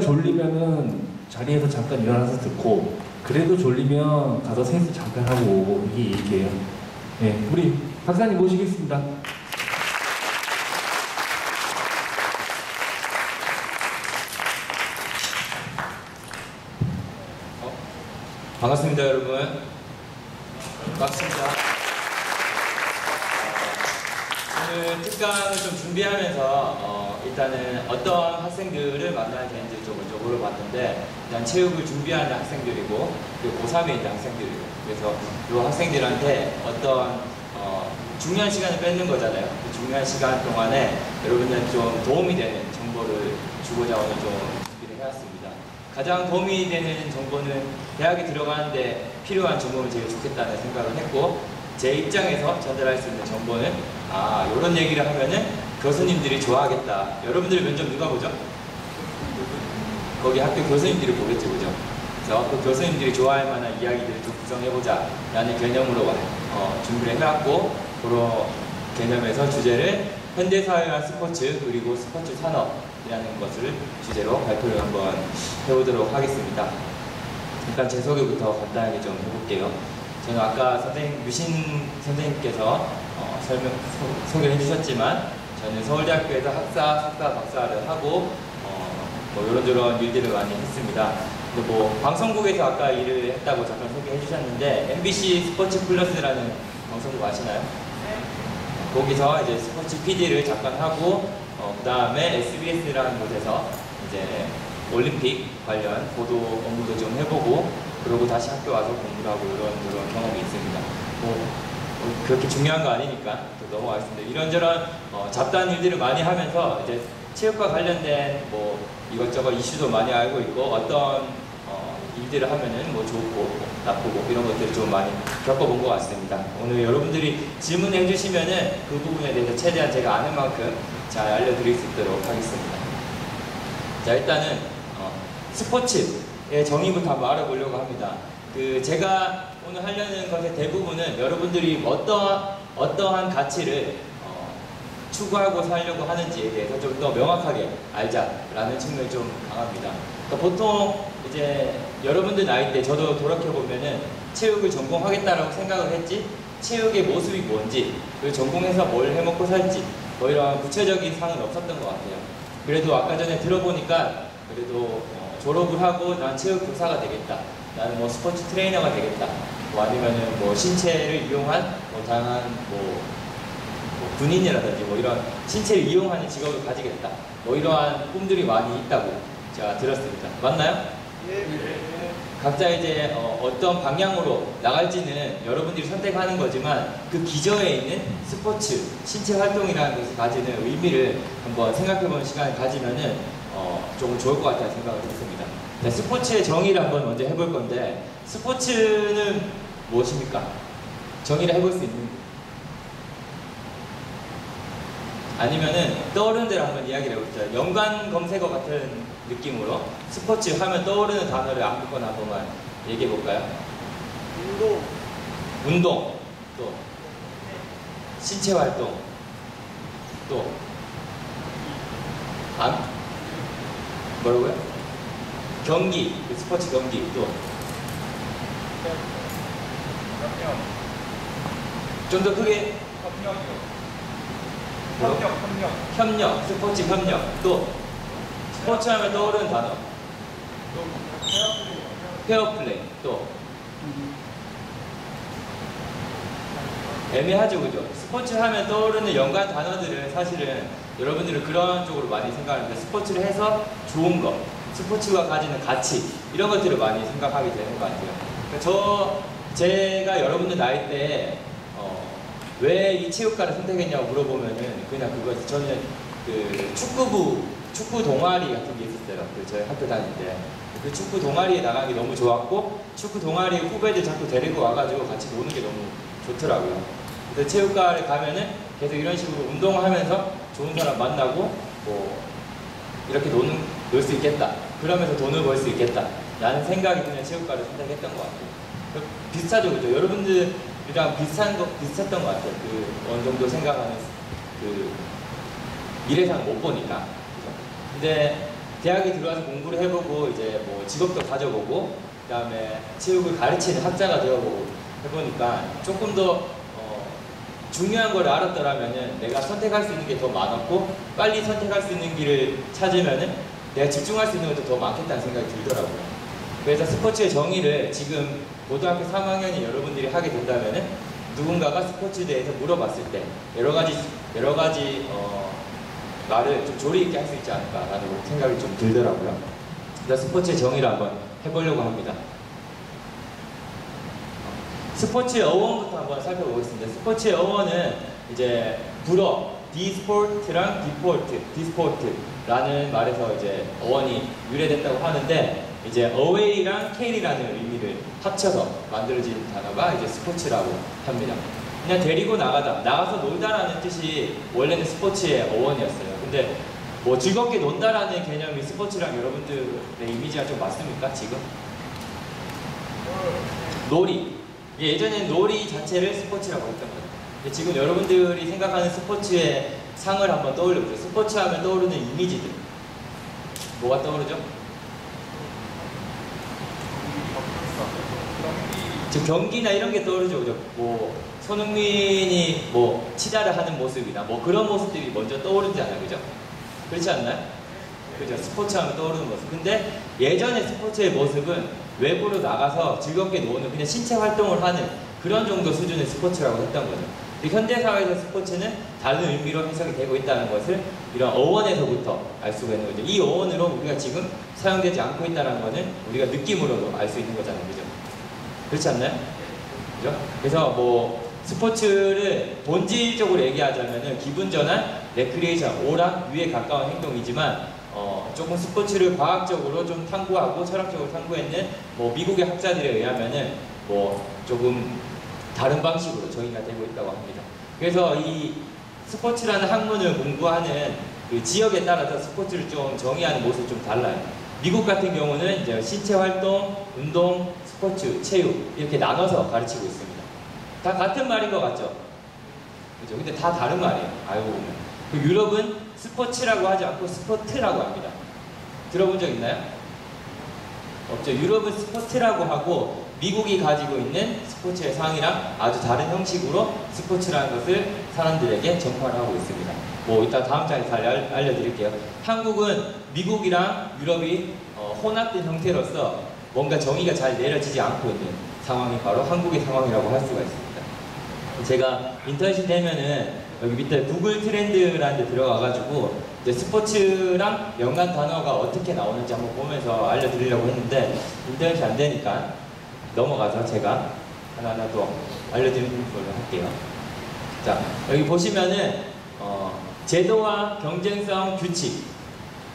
졸리면은 자리에서 잠깐 일어나서 듣고, 그래도 졸리면 가서 세수 잠깐 하고, 이게 얘기예요. 네, 우리 박사님 모시겠습니다. 반갑습니다, 여러분. 반갑습니다. 오늘 특강을 좀 준비하면서 일단은 어떤 학생들을 만나야 되는지 좀 물어봤는데, 일단 체육을 준비하는 학생들이고, 그리고 고3에 있는 학생들이고, 그래서 이 학생들한테 어떤 중요한 시간을 뺏는 거잖아요. 그 중요한 시간 동안에 여러분들 좀 도움이 되는 정보를 주고자 오늘 좀 준비를 해왔습니다. 가장 도움이 되는 정보는 대학에 들어가는데 필요한 정보를 제일 좋겠다는 생각을 했고, 제 입장에서 전달할 수 있는 정보는 이런 얘기를 하면은 교수님들이 좋아하겠다. 여러분들 면접 누가 보죠? 거기 학교 교수님들이 보겠죠, 그죠? 그래서 그 교수님들이 좋아할 만한 이야기들을 좀 구성해보자 라는 개념으로 준비를 해왔고, 그런 개념에서 주제를 현대사회와 스포츠 그리고 스포츠 산업이라는 것을 주제로 발표를 한번 해보도록 하겠습니다. 일단 제 소개부터 간단하게 좀 해볼게요. 저는 아까 유신 선생님께서 소개해 주셨지만, 저는 서울대학교에서 학사, 석사, 박사를 하고 이런저런 일들을 많이 했습니다. 근데 방송국에서 아까 일을 했다고 잠깐 소개해 주셨는데, MBC 스포츠 플러스라는 방송국 아시나요? 거기서 이제 스포츠 PD를 잠깐 하고, 그 다음에 SBS라는 곳에서 이제 올림픽 관련 보도 업무도 좀 해보고, 그러고 다시 학교 와서 공부를 하고 이런 경험이 있습니다. 그렇게 중요한 거 아니니까 또 넘어가겠습니다. 이런저런 잡다한 일들을 많이 하면서 이제 체육과 관련된 이것저것 이슈도 많이 알고 있고, 어떤 일들을 하면은 좋고 나쁘고 이런 것들을 좀 많이 겪어본 것 같습니다. 오늘 여러분들이 질문해 주시면은 그 부분에 대해서 최대한 제가 아는 만큼 잘 알려드릴 수 있도록 하겠습니다. 자, 일단은 스포츠의 정의부터 한번 알아보려고 합니다. 제가 오늘 하려는 것의 대부분은 여러분들이 어떠한 가치를 추구하고 살려고 하는지에 대해서 좀 더 명확하게 알자라는 측면이 좀 강합니다. 그러니까 보통 이제 여러분들 나이 때 저도 돌이켜보면은 체육을 전공하겠다라고 생각을 했지, 체육의 모습이 뭔지, 그리고 전공해서 뭘 해먹고 살지, 이런 구체적인 상은 없었던 것 같아요. 그래도 아까 전에 들어보니까 그래도 졸업을 하고 난 체육 교사가 되겠다, 나는 스포츠 트레이너가 되겠다, 아니면은 신체를 이용한 다양한 군인이라든지 이런 신체를 이용하는 직업을 가지겠다, 이러한 꿈들이 많이 있다고 제가 들었습니다. 맞나요? 예. 각자 이제 어떤 방향으로 나갈지는 여러분들이 선택하는 거지만, 그 기저에 있는 스포츠, 신체 활동이라는 것이 가지는 의미를 한번 생각해보는 시간을 가지면은 조금 좋을 것 같다는 생각을 했습니다. 자, 스포츠의 정의를 한번 먼저 해볼 건데, 스포츠는 무엇입니까? 정의를 해볼 수 있는, 아니면은 떠오르는 대로 한번 이야기를 해보자. 연관 검색어 같은 느낌으로 스포츠 하면 떠오르는 단어를 아무거나 한 번만 얘기해 볼까요? 운동, 또 신체 활동, 또 뭐라고요? 경기, 스포츠 경기, 또 좀 더 크게 협력, 스포츠 협력, 또 스포츠 하면 떠오르는 단어, 페어플레이, 또 애매하죠, 그죠? 스포츠 하면 떠오르는 연관 단어들은 사실은 여러분들은 그런 쪽으로 많이 생각하는데, 스포츠를 해서 좋은 것, 스포츠가 가지는 가치, 이런 것들을 많이 생각하게 되는 것 같아요. 그러니까 제가 여러분들 나이 때 왜 이 체육과를 선택했냐고 물어보면은 그냥 그거, 저는 축구 동아리 같은 게 있었어요. 저희 학교 다닐 때. 그 축구 동아리에 나가는 게 너무 좋았고, 축구 동아리 후배들 자꾸 데리고 와가지고 같이 노는 게 너무 좋더라고요. 그래서 체육과를 가면은 계속 이런 식으로 운동을 하면서 좋은 사람 만나고, 이렇게 놀 수 있겠다, 그러면서 돈을 벌 수 있겠다 라는 생각이 그냥 체육과를 선택했던 것 같아요. 비슷하죠, 그죠? 여러분들이랑 비슷했던 것 같아요. 어느 정도 생각하는 미래상 못 보니까. 그죠? 근데 대학에 들어와서 공부를 해보고 이제 뭐 직업도 가져보고 그다음에 체육을 가르치는 학자가 되어보고 해보니까 조금 더 중요한 걸 알았더라면은 내가 선택할 수 있는 게 더 많았고 빨리 선택할 수 있는 길을 찾으면은 내가 집중할 수 있는 것도 더 많겠다는 생각이 들더라고요. 그래서 스포츠의 정의를 지금 고등학교 3학년이 여러분들이 하게 된다면은 누군가가 스포츠에 대해서 물어봤을 때 여러 가지 말을 좀 조리 있게 할 수 있지 않을까라는 생각이 좀 들더라고요. 그래서 스포츠의 정의를 한번 해보려고 합니다. 스포츠의 어원부터 한번 살펴보겠습니다. 스포츠의 어원은 이제 불어, 디스포트랑 디스포트라는 말에서 이제 어원이 유래됐다고 하는데 이제 어웨이랑 캐리라는 의미를 합쳐서 만들어진 단어가 이제 스포츠라고 합니다. 그냥 데리고 나가서 놀다라는 뜻이 원래는 스포츠의 어원이었어요. 근데 뭐 즐겁게 논다라는 개념이 스포츠랑 여러분들의 이미지가 좀 맞습니까? 지금? 놀이. 예전엔 놀이 자체를 스포츠라고 했던 거예요. 근데 지금 여러분들이 생각하는 스포츠의 상을 한번 떠올려보세요. 스포츠 하면 떠오르는 이미지들. 뭐가 떠오르죠? 지금 경기나 이런 게 떠오르죠. 그죠? 뭐 손흥민이 뭐 치자를 하는 모습이나 뭐 그런 모습들이 먼저 떠오르잖아요. 그죠? 그렇지 않나요? 그죠? 스포츠 하면 떠오르는 모습. 근데 예전의 스포츠의 모습은 외부로 나가서 즐겁게 노는 그냥 신체 활동을 하는 그런 정도 수준의 스포츠라고 했던 거죠. 근데 현대사회에서 스포츠는 다른 의미로 해석이 되고 있다는 것을 이런 어원에서부터 알 수가 있는 거죠. 이 어원으로 우리가 지금 사용되지 않고 있다는 것은 우리가 느낌으로도 알 수 있는 거잖아요. 그죠? 그렇지 않나요? 그죠? 그래서 뭐 스포츠를 본질적으로 얘기하자면은 기분 전환, 레크리에이션, 오락, 유에 가까운 행동이지만 조금 스포츠를 과학적으로 좀 탐구하고 철학적으로 탐구했는 뭐 미국의 학자들에 의하면은 뭐 조금 다른 방식으로 정의가 되고 있다고 합니다. 그래서 이 스포츠라는 학문을 공부하는 그 지역에 따라서 스포츠를 좀 정의하는 모습이 좀 달라요. 미국 같은 경우는 이제 신체 활동, 운동, 스포츠, 체육 이렇게 나눠서 가르치고 있습니다. 다 같은 말인 것 같죠? 그죠? 근데 다 다른 말이에요. 알고 보면. 그 유럽은 스포츠라고 하지 않고 스포트라고 합니다. 들어본 적 있나요? 없죠. 유럽은 스포츠라고 하고 미국이 가지고 있는 스포츠의 상이랑 아주 다른 형식으로 스포츠라는 것을 사람들에게 전파를 하고 있습니다. 뭐 이따 다음 장에 잘 알려드릴게요. 한국은 미국이랑 유럽이 혼합된 형태로서 뭔가 정의가 잘 내려지지 않고 있는 상황이 바로 한국의 상황이라고 할 수가 있습니다. 제가 인턴십 되면은 여기 밑에 구글 트렌드라는 데 들어가가지고 이제 스포츠랑 연관 단어가 어떻게 나오는지 한번 보면서 알려드리려고 했는데 인턴십 안 되니까 넘어가서 제가 하나하나 더 알려드리는 걸로 할게요. 자, 여기 보시면은 제도와 경쟁성, 규칙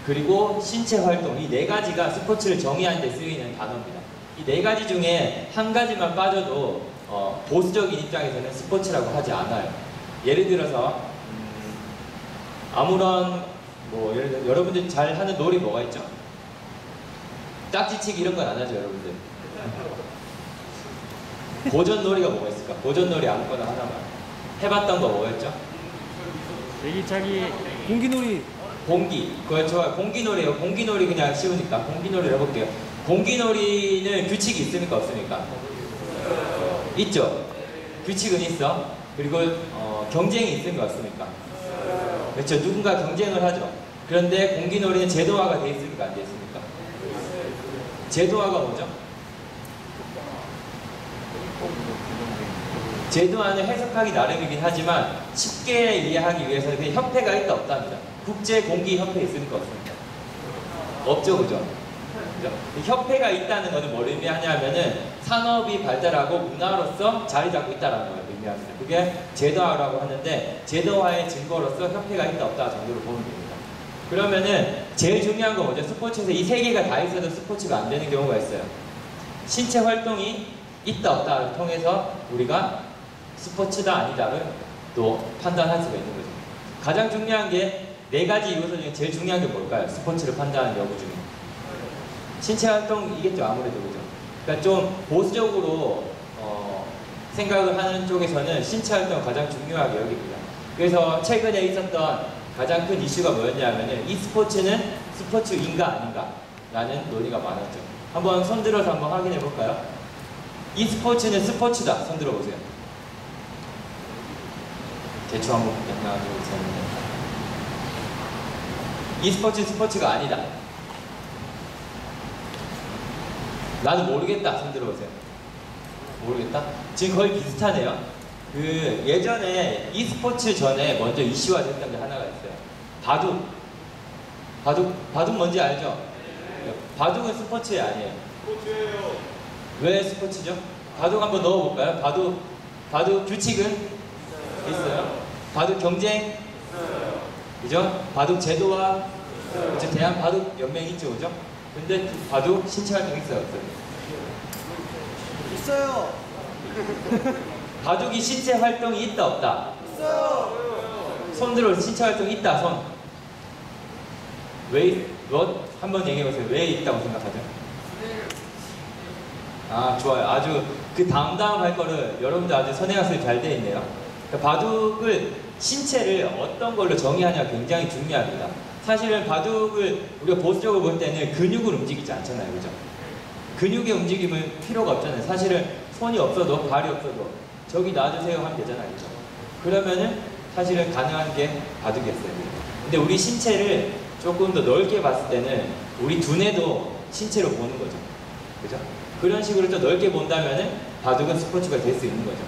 그리고 신체 활동 이 네 가지가 스포츠를 정의하는 데 쓰이는 단어입니다. 이 네 가지 중에 한 가지만 빠져도 보수적인 입장에서는 스포츠라고 하지 않아요. 예를 들어서 아무런 뭐 예를 들어 여러분들 잘 하는 놀이 뭐가 있죠? 딱지치기 이런 건 안 하죠, 여러분들. 고전 놀이가 뭐가 있을까? 고전 놀이 아무거나 하나만 해봤던 거 뭐였죠? 대기차기 공기놀이. 공기. 그렇죠. 공기놀이에요. 공기놀이 그냥 쉬우니까 공기놀이를 해볼게요. 공기놀이는 규칙이 있습니까? 없습니까? 있죠. 규칙은 있어. 그리고 경쟁이 있습니까? 없습니까? 그렇죠. 누군가 경쟁을 하죠. 그런데 공기놀이는 제도화가 돼 있습니까? 안 돼 있습니까? 제도화가 뭐죠? 제도화는 해석하기 나름이긴 하지만 쉽게 이해하기 위해서는 그냥 협회가 있다 없답니다. 국제공기협회 있습니까? 없습니까? 없죠, 그죠? 그죠? 협회가 있다는 것은 뭘 의미하냐면은 산업이 발달하고 문화로서 자리 잡고 있다는 걸 의미합니다. 그게 제도화라고 하는데 제도화의 증거로서 협회가 있다 없다 정도로 보면 됩니다. 그러면은 제일 중요한 건 뭐죠? 스포츠에서 이 세 개가 다 있어도 스포츠가 안 되는 경우가 있어요. 신체 활동이 있다 없다를 통해서 우리가 스포츠다 아니다를 또 판단할 수가 있는 거죠. 가장 중요한 게 네 가지 요소 중에 제일 중요한 게 뭘까요? 스포츠를 판단하는 여부 중에 신체 활동이겠죠, 아무래도. 그죠? 그러니까 좀 보수적으로 생각을 하는 쪽에서는 신체 활동을 가장 중요하게 여깁니다. 그래서 최근에 있었던 가장 큰 이슈가 뭐였냐면은 이 스포츠는 스포츠인가 아닌가 라는 논의가 많았죠. 한번 손 들어서 한번 확인해 볼까요? 이 스포츠는 스포츠다. 손 들어 보세요. 대충 한번 하나 둘셋 이 스포츠는 스포츠가 아니다. 나는 모르겠다. 손 들어 보세요. 모르겠다? 지금 거의 비슷하네요. 그 예전에 e스포츠 전에 먼저 이슈화 됐던 게 하나가 있어요. 바둑 뭔지 알죠? 바둑은 스포츠 아니에요. 스포츠예요. 왜 스포츠죠? 바둑 한번 넣어볼까요? 바둑 규칙은 있어요. 바둑 경쟁, 그죠? 바둑 제도와 이제 대한 바둑 연맹 있죠, 그죠? 근데 바둑 신체 활동 있어요, 없어요? 있어요. 바둑이 신체 활동이 있다, 없다? 있어요. 손 들어 신체 활동이 있다, 손. 왜, 한번 얘기해보세요. 왜 있다고 생각하죠? 아, 좋아요. 아주 그 다음 할 거를 여러분들 아주 선행학습이 잘 돼 있네요. 그러니까 바둑을 신체를 어떤 걸로 정의하냐가 굉장히 중요합니다. 사실은 바둑을 우리가 보수적으로 볼 때는 근육을 움직이지 않잖아요, 그죠? 근육의 움직임은 필요가 없잖아요. 사실은 손이 없어도 발이 없어도 저기 놔주세요 하면 되잖아요, 그죠? 그러면은 사실은 가능한 게 바둑이었어요. 근데 우리 신체를 조금 더 넓게 봤을 때는 우리 두뇌도 신체로 보는 거죠, 그죠? 그런 식으로 또 넓게 본다면은 바둑은 스포츠가 될 수 있는 거죠.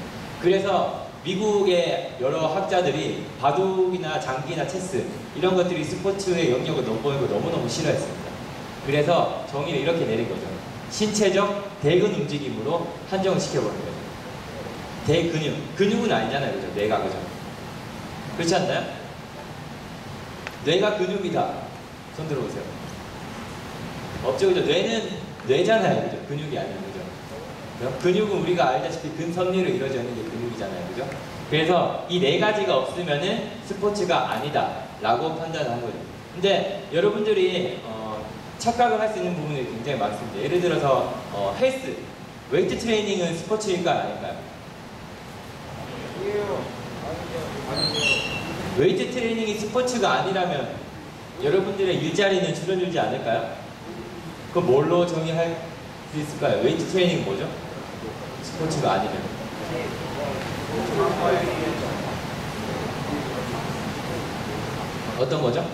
그래서 미국의 여러 학자들이 바둑이나 장기나 체스 이런 것들이 스포츠의 영역을 넘보는 걸 너무너무 싫어했습니다. 그래서 정의를 이렇게 내린 거죠. 신체적 대근 움직임으로 한정을 시켜버린 거죠. 근육은 아니잖아요, 그죠? 뇌가, 그죠? 그렇지 않나요? 뇌가 근육이다. 손 들어보세요. 없죠, 그죠? 뇌는 뇌잖아요, 그죠? 근육이 아니에요, 그죠? 근육은 우리가 알다시피 근섬유로 이루어져 있는 게 근육이잖아요, 그죠? 그래서 이 네 가지가 없으면은 스포츠가 아니다라고 판단한 거죠. 근데 여러분들이 착각을 할 수 있는 부분이 굉장히 많습니다. 예를 들어서 헬스, 웨이트 트레이닝은 스포츠일까 아닐까요? 웨이트 트레이닝이 스포츠가 아니라면 여러분들의 일자리는 줄어들지 않을까요? 그럼 뭘로 정의할 수 있을까요? 웨이트 트레이닝은 뭐죠? 스포츠가 아니면 어떤 거죠?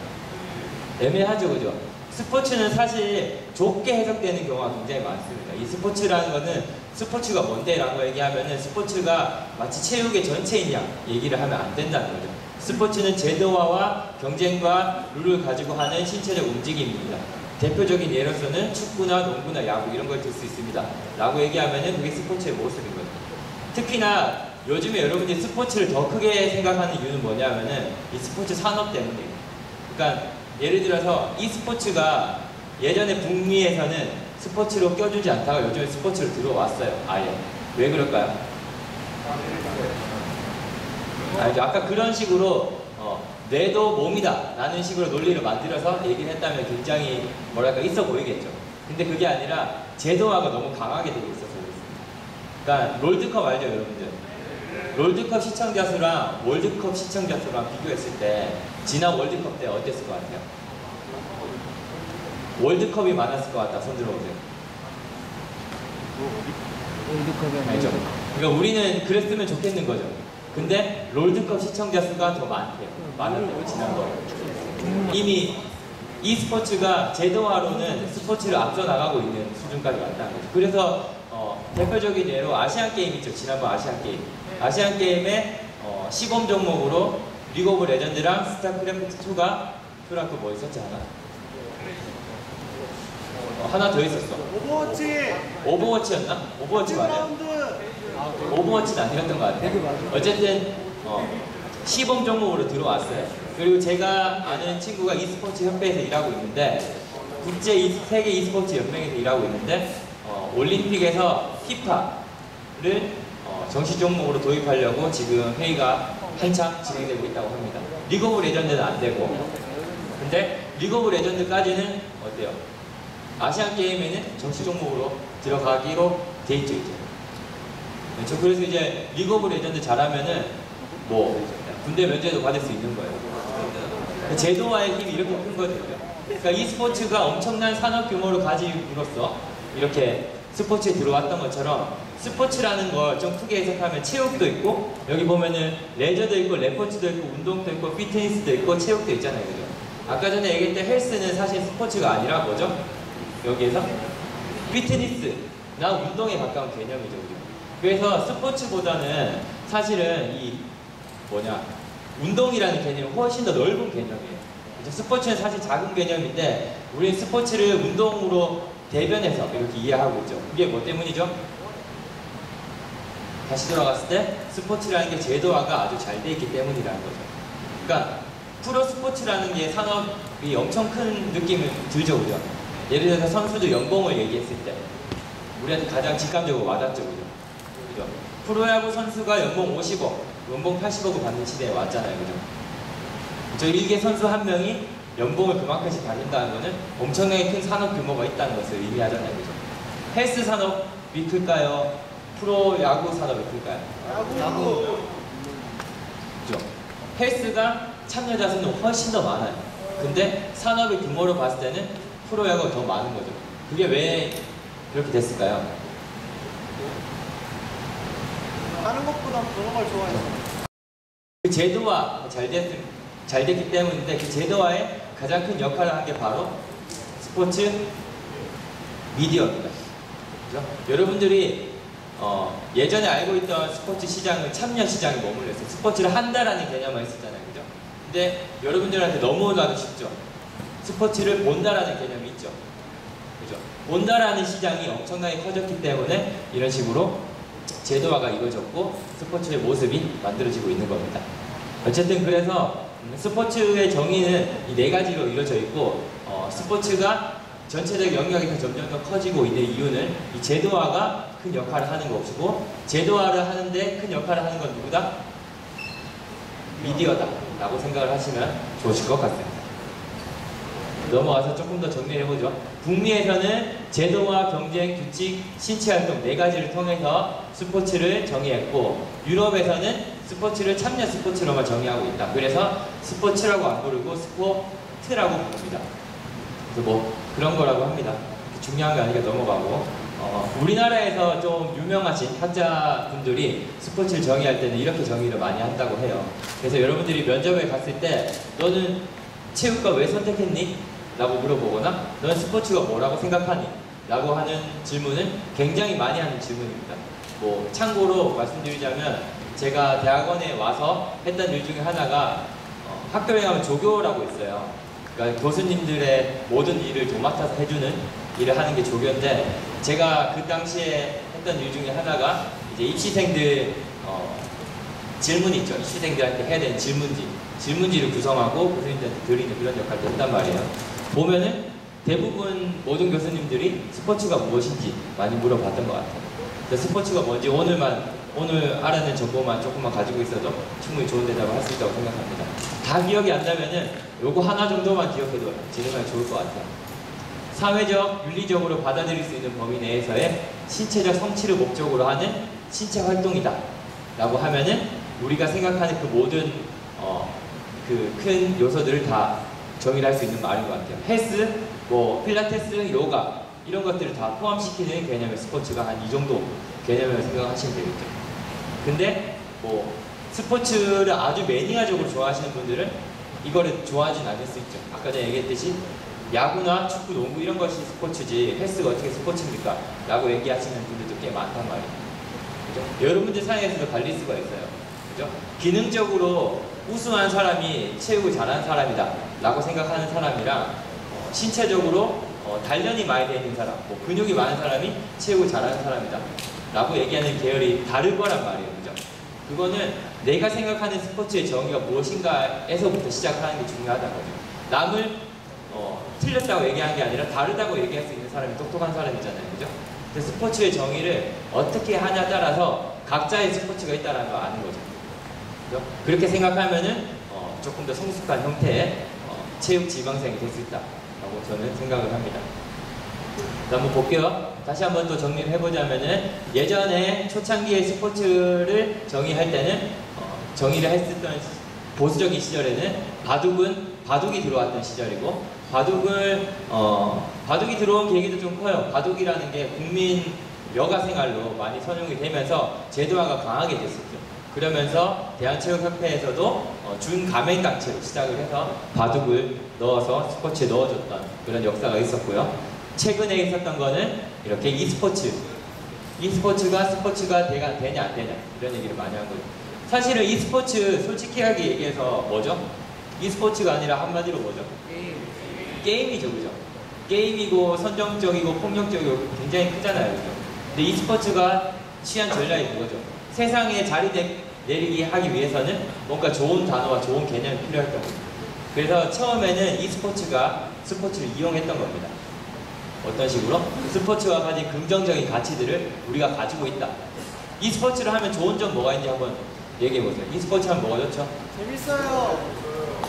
애매하죠, 그죠? 스포츠는 사실 좁게 해석되는 경우가 굉장히 많습니다. 이 스포츠라는 거는 스포츠가 뭔데? 라고 얘기하면은 스포츠가 마치 체육의 전체인 양 얘기를 하면 안 된다는 거죠. 스포츠는 제도화와 경쟁과 룰을 가지고 하는 신체적 움직임입니다. 대표적인 예로서는 축구나 농구나 야구 이런 걸 들 수 있습니다. 라고 얘기하면은 그게 스포츠의 모습인 거죠. 특히나 요즘에 여러분들이 스포츠를 더 크게 생각하는 이유는 뭐냐면은 이 스포츠 산업 때문이에요. 그러니까 예를 들어서 이 스포츠가 예전에 북미에서는 스포츠로 껴주지 않다가 요즘에 스포츠로 들어왔어요. 아예. 왜 그럴까요? 알죠? 아까 그런 식으로 뇌도 몸이다 라는 식으로 논리를 만들어서 얘기를 했다면 굉장히 뭐랄까 있어 보이겠죠. 근데 그게 아니라 제도화가 너무 강하게 되고 있어서 그렇습니다. 그러니까 롤드컵 알죠, 여러분들? 롤드컵 시청자 수랑 월드컵 시청자 수랑 비교했을 때 지난 월드컵 때 어땠을 것 같아요? 월드컵이 많았을 것 같다. 손 들어보세요. 알죠? 그러니까 우리는 그랬으면 좋겠는 거죠. 근데 롤드컵 시청자 수가 더 많았대요. 지난번. 이미 e스포츠가 제도화로는 스포츠를 앞서 나가고 있는 수준까지 왔다는 거죠. 그래서 대표적인 예로 아시안 게임 있죠. 지난번 아시안 게임. 아시안 게임에 시범 종목으로 리그 오브 레전드랑 스타크래프트 2가 또 뭐 있었지 하나? 하나 더 있었어. 오버워치였나? 오버워치 맞아요? 오버워치는 아니었던 것 같아요. 어쨌든 시범 종목으로 들어왔어요. 그리고 제가 아는 친구가 e스포츠 협회에서 일하고 있는데 세계 e스포츠 연맹에서 일하고 있는데 올림픽에서 피파를 정식 종목으로 도입하려고 지금 회의가 한참 진행되고 있다고 합니다. 리그 오브 레전드는 안 되고 근데 리그 오브 레전드까지는 어때요? 아시안 게임에는 정식 종목으로 들어가기로 돼 있죠, 이제. 그렇죠? 그래서 이제 리그 오브 레전드 잘하면은 뭐 군대 면제도 받을 수 있는 거예요. 그 제도화의 힘이 이렇게 큰 거거든요. 그러니까 이 스포츠가 엄청난 산업 규모를 가짐으로써 이렇게 스포츠에 들어왔던 것처럼 스포츠라는 걸 좀 크게 해석하면 체육도 있고 여기 보면은 레저도 있고 레포츠도 있고 운동도 있고 피트니스도 있고 체육도 있잖아요. 그죠? 아까 전에 얘기했던 헬스는 사실 스포츠가 아니라 뭐죠? 여기에서 피트니스나 운동에 가까운 개념이죠. 그죠? 그래서 스포츠보다는 사실은 이 운동이라는 개념이 훨씬 더 넓은 개념이에요. 그죠? 스포츠는 사실 작은 개념인데 우리는 스포츠를 운동으로 대변해서 이렇게 이해하고 있죠. 그게 뭐 때문이죠? 다시 돌아갔을 때 스포츠라는 게 제도화가 아주 잘 돼 있기 때문이라는 거죠. 그러니까 프로 스포츠라는 게 산업이 엄청 큰 느낌을 들죠. 그죠? 예를 들어서 선수들 연봉을 얘기했을 때 우리한테 가장 직감적으로 와닿죠. 그죠? 그죠? 프로야구 선수가 연봉 50억, 연봉 80억을 받는 시대에 왔잖아요. 그죠? 저 일개 선수 한 명이 연봉을 그만큼씩 받는다는 것은 엄청나게 큰 산업 규모가 있다는 것을 의미하잖아요. 그죠? 헬스 산업이 클까요? 프로야구 산업이 클까요? 야구. 그죠? 헬스가 참여자 수는 훨씬 더 많아요. 근데 산업의 규모로 봤을 때는 프로야구가 더 많은 거죠. 그게 왜 그렇게 됐을까요? 하는 것보다 그런 걸 좋아해요. 그 제도화 잘 됐기 때문인데 그 제도화에 가장 큰 역할을 한 게 바로 스포츠 미디어입니다. 그죠? 여러분들이 예전에 알고 있던 스포츠 시장은 참여 시장에 머물러 있어요. 스포츠를 한다라는 개념만 있었잖아요. 그죠? 근데 여러분들한테 너무나도 쉽죠. 스포츠를 본다라는 개념이 있죠. 그죠? 본다라는 시장이 엄청나게 커졌기 때문에 이런 식으로 제도화가 이루어졌고 스포츠의 모습이 만들어지고 있는 겁니다. 어쨌든 그래서 스포츠의 정의는 이 네 가지로 이루어져 있고 스포츠가 전체적 영역이 점점 더 커지고 있는 이유는 이 제도화가 큰 역할을 하는 것이고 제도화를 하는데 큰 역할을 하는 건 누구다? 미디어다 라고 생각을 하시면 좋으실 것 같습니다. 넘어와서 조금 더 정리해보죠. 북미에서는 제도화, 경쟁, 규칙, 신체활동 네 가지를 통해서 스포츠를 정의했고 유럽에서는 스포츠를 참여 스포츠로만 정의하고 있다. 그래서 스포츠라고 안 부르고 스포트라고 부릅니다. 그래서 뭐 그런 거라고 합니다. 중요한 게 아니니까 넘어가고 우리나라에서 좀 유명하신 학자분들이 스포츠를 정의할 때는 이렇게 정의를 많이 한다고 해요. 그래서 여러분들이 면접에 갔을 때 너는 체육과 왜 선택했니? 라고 물어보거나 넌 스포츠가 뭐라고 생각하니? 라고 하는 질문은 굉장히 많이 하는 질문입니다. 뭐 참고로 말씀드리자면 제가 대학원에 와서 했던 일 중에 하나가 학교에 가면 조교라고 있어요. 그러니까 교수님들의 모든 일을 도맡아서 해주는 일을 하는 게 조교인데 제가 그 당시에 했던 일 중에 하나가 이제 입시생들 질문이 있죠. 입시생들한테 해야 되는 질문지를 구성하고 교수님들한테 드리는 그런 역할을 했단 말이에요. 보면은 대부분 모든 교수님들이 스포츠가 무엇인지 많이 물어봤던 것 같아요. 그래서 스포츠가 뭔지 오늘 알아낸 정보만 조금만 가지고 있어도 충분히 좋은 대답을 할 수 있다고 생각합니다. 다 기억이 안 나면은 요거 하나 정도만 기억해도 진행하기 좋을 것 같아요. 사회적, 윤리적으로 받아들일 수 있는 범위 내에서의 신체적 성취를 목적으로 하는 신체 활동이다 라고 하면은 우리가 생각하는 그 모든 그 큰 요소들을 다 정의를 할 수 있는 말인 것 같아요. 헬스, 뭐 필라테스, 요가 이런 것들을 다 포함시키는 개념의 스포츠가 한 이 정도 개념을 생각하시면 되겠죠. 근데 뭐 스포츠를 아주 매니아적으로 좋아하시는 분들은 이거를 좋아하진 않을 수 있죠. 아까 전에 얘기했듯이 야구나 축구, 농구 이런 것이 스포츠지 헬스가 어떻게 스포츠입니까? 라고 얘기하시는 분들도 꽤 많단 말이에요. 그죠? 여러분들 사이에서도 갈릴 수가 있어요. 그죠? 기능적으로 우수한 사람이 체육을 잘하는 사람이다 라고 생각하는 사람이랑 신체적으로 단련이 많이 되어 있는 사람, 뭐 근육이 많은 사람이 체육을 잘하는 사람이다 라고 얘기하는 계열이 다를 거란 말이에요. 그죠? 그거는 내가 생각하는 스포츠의 정의가 무엇인가에서부터 시작하는 게 중요하다는 거죠. 남을 틀렸다고 얘기하는 게 아니라 다르다고 얘기할 수 있는 사람이 똑똑한 사람이잖아요. 그죠? 근데 스포츠의 정의를 어떻게 하냐에 따라서 각자의 스포츠가 있다는 걸 아는 거죠. 그죠? 그렇게 생각하면은 조금 더 성숙한 형태의 체육 지망생이 될 수 있다라고 저는 생각을 합니다. 자, 한번 볼게요. 다시 한번 또 정리를 해보자면은 예전에 초창기의 스포츠를 정의할 때는 정의를 했었던 보수적인 시절에는 바둑은 바둑이 들어왔던 시절이고, 바둑이 들어온 계기도 좀 커요. 바둑이라는 게 국민 여가 생활로 많이 선용이 되면서 제도화가 강하게 됐었죠. 그러면서 대한체육협회에서도 준가맹단체로 시작을 해서 바둑을 넣어서 스포츠에 넣어줬던 그런 역사가 있었고요. 최근에 있었던 거는 이렇게 e스포츠가 스포츠가 되냐 안 되냐 이런 얘기를 많이 한 거죠. 사실은 e스포츠 솔직하게 얘기해서 뭐죠? e스포츠가 아니라 한마디로 뭐죠? 게임이죠, 그죠? 게임이고 선정적이고 폭력적이고 굉장히 크잖아요, 그죠? 근데 e스포츠가 취한 전략이 그거죠. 세상에 자리 내리기 하기 위해서는 뭔가 좋은 단어와 좋은 개념이 필요했던 겁니다. 그래서 처음에는 e스포츠가 스포츠를 이용했던 겁니다. 어떤 식으로? 스포츠가 가진 긍정적인 가치들을 우리가 가지고 있다. e스포츠를 하면 좋은 점 뭐가 있는지 한번 얘기해보세요. e스포츠 하면 뭐가 좋죠? 재밌어요.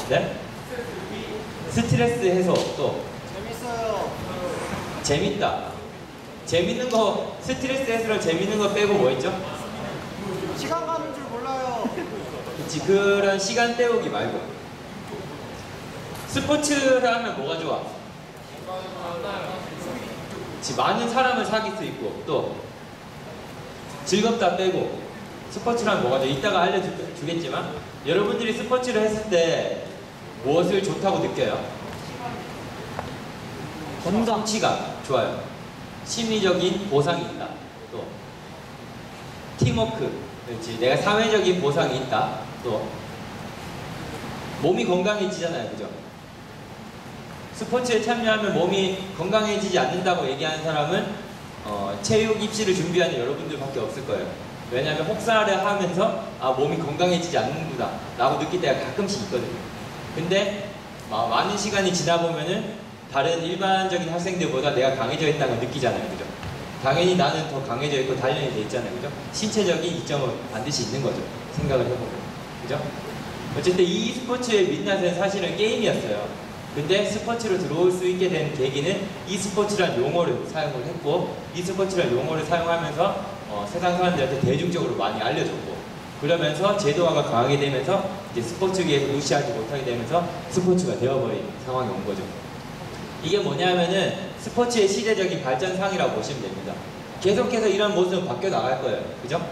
네? 스트레스 해소, 또 재밌어요. 재밌다. 재밌는 거, 스트레스 해소를 재밌는 거 빼고 뭐 있죠? 시간 가는 줄 몰라요. 그치, 그런 시간 때우기 말고. 스포츠를 하면 뭐가 좋아? 그치, 많은 사람을 사귈 수 있고, 또 즐겁다 빼고. 스포츠를 하면 뭐가 좋아? 이따가 알려주겠지만 여러분들이 스포츠를 했을 때 무엇을 좋다고 느껴요? 성취감, 좋아요. 심리적인 보상이 있다. 또 팀워크, 그렇지. 내가 사회적인 보상이 있다. 또 몸이 건강해지잖아요, 그죠? 스포츠에 참여하면 몸이 건강해지지 않는다고 얘기하는 사람은 체육 입시를 준비하는 여러분들밖에 없을 거예요. 왜냐하면 혹사를 하면서 몸이 건강해지지 않는구나 라고 느낄 때가 가끔씩 있거든요. 근데 많은 시간이 지나 보면은 다른 일반적인 학생들보다 내가 강해져 있다는 걸 느끼잖아요, 그죠? 당연히 나는 더 강해져 있고 단련이 돼 있잖아요, 그죠? 신체적인 이점은 반드시 있는 거죠. 생각을 해보면, 그죠? 어쨌든 이 스포츠의 민낯은 사실은 게임이었어요. 근데 스포츠로 들어올 수 있게 된 계기는 e스포츠라는 용어를 사용을 했고, e스포츠라는 용어를 사용하면서 세상 사람들한테 대중적으로 많이 알려졌고, 그러면서 제도화가 강하게 되면서 이제 스포츠계에서 무시하지 못하게 되면서 스포츠가 되어버린 상황이 온 거죠. 이게 뭐냐면은 스포츠의 시대적인 발전상이라고 보시면 됩니다. 계속해서 이런 모습은 바뀌어 나갈 거예요. 그죠?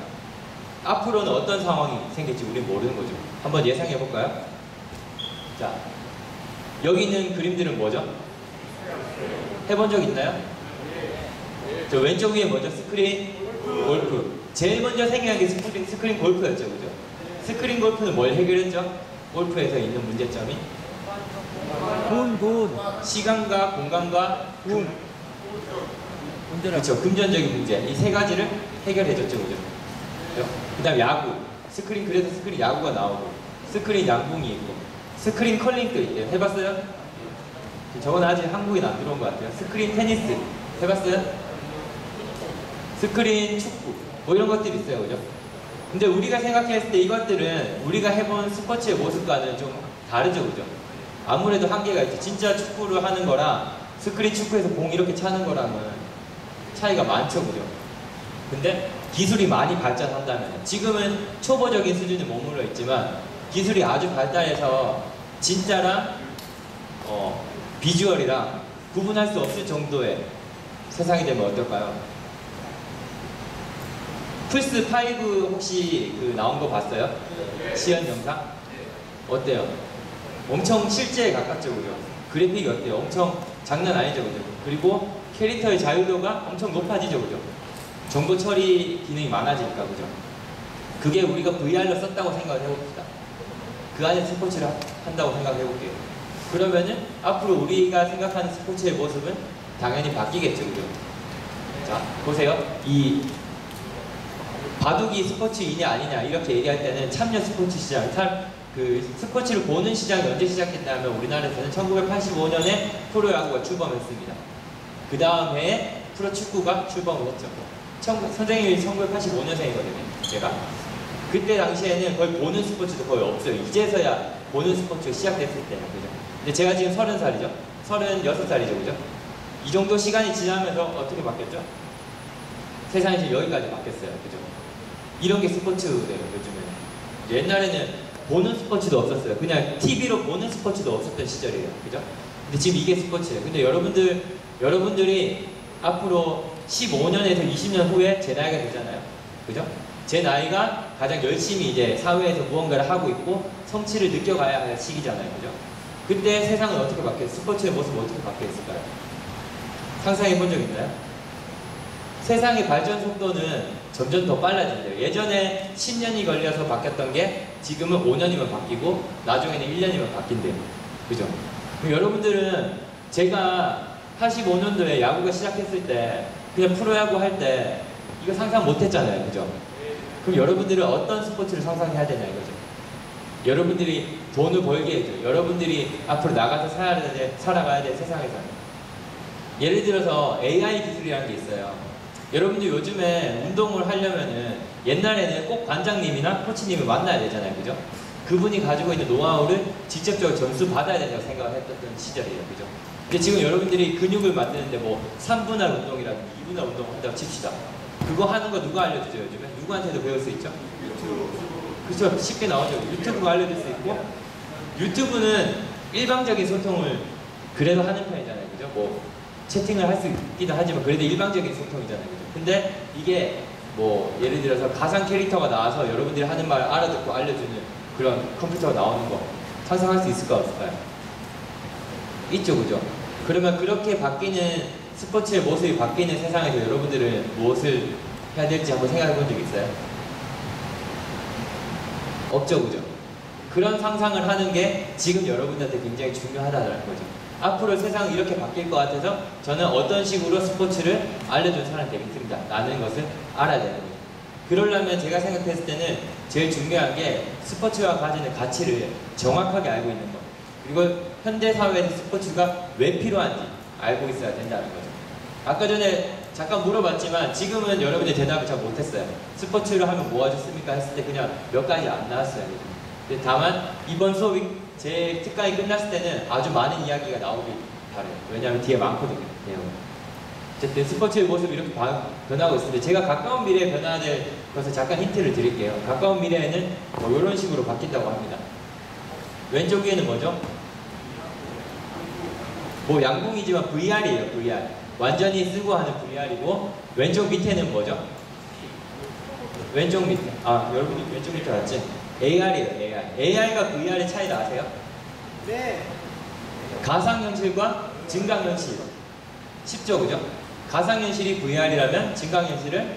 앞으로는 어떤 상황이 생길지 우리는 모르는 거죠. 한번 예상해 볼까요? 자, 여기 있는 그림들은 뭐죠? 해본 적 있나요? 저 왼쪽 위에 뭐죠? 스크린 골프. 제일 먼저 생겨난 게 스크린 골프였죠, 그죠? 스크린 골프는 뭘 해결했죠? 골프에서 있는 문제점이 돈. 시간과 공간과 그렇죠. 금전적인 문제. 이 세 가지를 해결해줬죠, 그죠? 그 다음 야구. 그래서 스크린 야구가 나오고, 스크린 양궁이 있고, 스크린 컬링도 있대요. 해봤어요? 저건 아직 한국엔 안 들어온 것 같아요. 스크린 테니스. 해봤어요? 스크린 축구. 뭐 이런 것들이 있어요, 그죠? 근데 우리가 생각했을 때 이것들은 우리가 해본 스포츠의 모습과는 좀 다르죠, 그죠? 아무래도 한계가 있죠. 진짜 축구를 하는 거랑 스크린 축구에서 공 이렇게 차는 거랑은 차이가 많죠, 그죠? 근데 기술이 많이 발전한다면, 지금은 초보적인 수준에 머물러 있지만 기술이 아주 발달해서 진짜랑 비주얼이랑 구분할 수 없을 정도의 세상이 되면 어떨까요? 플스5 혹시 나온 거 봤어요? 시연 영상? 어때요? 엄청 실제에 가깝죠, 그죠? 그래픽이 어때요? 엄청 장난 아니죠, 그죠? 그리고 캐릭터의 자유도가 엄청 높아지죠, 그죠? 정보 처리 기능이 많아지니까, 그죠? 그게 우리가 VR로 썼다고 생각을 해봅시다. 그 안에 스포츠를 한다고 생각해 볼게요. 그러면은 앞으로 우리가 생각하는 스포츠의 모습은 당연히 바뀌겠죠, 그죠? 자, 보세요. 이 바둑이 스포츠이냐 아니냐 이렇게 얘기할 때는 참여 스포츠 시장, 스포츠를 보는 시장이 언제 시작했냐면 우리나라에서는 1985년에 프로야구가 출범했습니다. 그 다음 해에 프로축구가 출범을 했죠. 선생님이 1985년생이거든요, 제가. 그때 당시에는 거의 보는 스포츠도 거의 없어요. 이제서야 보는 스포츠가 시작됐을 때는, 그죠? 근데 제가 지금 30살이죠? 36살이죠, 그죠? 이 정도 시간이 지나면서 어떻게 바뀌었죠? 세상이 지금 여기까지 바뀌었어요, 그죠? 이런 게 스포츠예요, 요즘에는. 옛날에는 보는 스포츠도 없었어요. 그냥 TV로 보는 스포츠도 없었던 시절이에요. 그죠? 근데 지금 이게 스포츠예요. 근데 여러분들이 앞으로 15년에서 20년 후에 제 나이가 되잖아요. 그죠? 제 나이가 가장 열심히 이제 사회에서 무언가를 하고 있고 성취를 느껴가야 할 시기잖아요. 그죠? 그때 세상은 어떻게 바뀌었어요? 스포츠의 모습은 어떻게 바뀌었을까요? 상상해 본 적 있나요? 세상의 발전 속도는 점점 더 빨라진대요. 예전에 10년이 걸려서 바뀌었던 게 지금은 5년이면 바뀌고 나중에는 1년이면 바뀐대요. 그죠? 그럼 여러분들은 제가 85년도에 야구가 시작했을 때 그냥 프로야구 할 때 이거 상상 못 했잖아요. 그죠? 그럼 여러분들은 어떤 스포츠를 상상해야 되냐 이거죠. 여러분들이 돈을 벌게 해줘. 여러분들이 앞으로 나가서 살아가야 될 세상에서는. 예를 들어서 AI 기술이라는 게 있어요. 여러분들 요즘에 운동을 하려면은 옛날에는 꼭 관장님이나 코치님을 만나야 되잖아요. 그죠? 그분이 가지고 있는 노하우를 직접적으로 점수 받아야 된다고 생각을 했던 시절이에요. 그죠? 근데 지금 여러분들이 근육을 만드는데 뭐 3분할 운동이라든지 2분할 운동을 한다고 칩시다. 그거 하는 거 누가 알려주죠 요즘에? 누구한테도 배울 수 있죠? 그렇죠. 쉽게 나오죠. 유튜브가 알려줄 수 있고 유튜브는 일방적인 소통을 그래도 하는 편이잖아요. 그죠? 뭐 채팅을 할 수 있기도 하지만 그래도 일방적인 소통이잖아요. 그죠? 근데 이게 뭐 예를 들어서 가상 캐릭터가 나와서 여러분들이 하는 말 알아듣고 알려주는 그런 컴퓨터가 나오는 거 상상할 수 있을까 없을까요? 있죠. 그죠? 그러면 그렇게 바뀌는 스포츠의 모습이 바뀌는 세상에서 여러분들은 무엇을 해야 될지 한번 생각해 본 적 있어요? 없죠. 그죠? 그런 상상을 하는 게 지금 여러분들한테 굉장히 중요하다는 거죠. 앞으로 세상이 이렇게 바뀔 것 같아서 저는 어떤 식으로 스포츠를 알려준 사람이 되겠습니다. 라는 것을 알아야 되는 거죠. 그러려면 제가 생각했을 때는 제일 중요한 게 스포츠가 가지는 가치를 정확하게 알고 있는 것. 그리고 현대사회에서 스포츠가 왜 필요한지 알고 있어야 된다는 거죠. 아까 전에 잠깐 물어봤지만 지금은 여러분의 대답을 잘 못했어요. 스포츠를 하면 뭐 하셨습니까? 했을 때 그냥 몇 가지 안 나왔어요. 근데 다만 이번 수업이 제 특강이 끝났을 때는 아주 많은 이야기가 나오길 바래요. 왜냐하면 뒤에 많거든요. 내용은. 어쨌든 스포츠의 모습이 이렇게 변하고 있습니다. 제가 가까운 미래에 변화될 것을 잠깐 힌트를 드릴게요. 가까운 미래에는 뭐 이런 식으로 바뀐다고 합니다. 왼쪽 위에는 뭐죠? 뭐 양궁이지만 VR이에요. VR. 완전히 쓰고 하는 VR이고 왼쪽 밑에는 뭐죠? 왼쪽 밑에. 아, 여러분이 왼쪽 밑에 봤지? AR이에요. AR. AR과 VR의 차이 아세요? 네. 가상현실과 증강현실. 쉽죠, 그죠? 가상현실이 VR이라면 증강현실은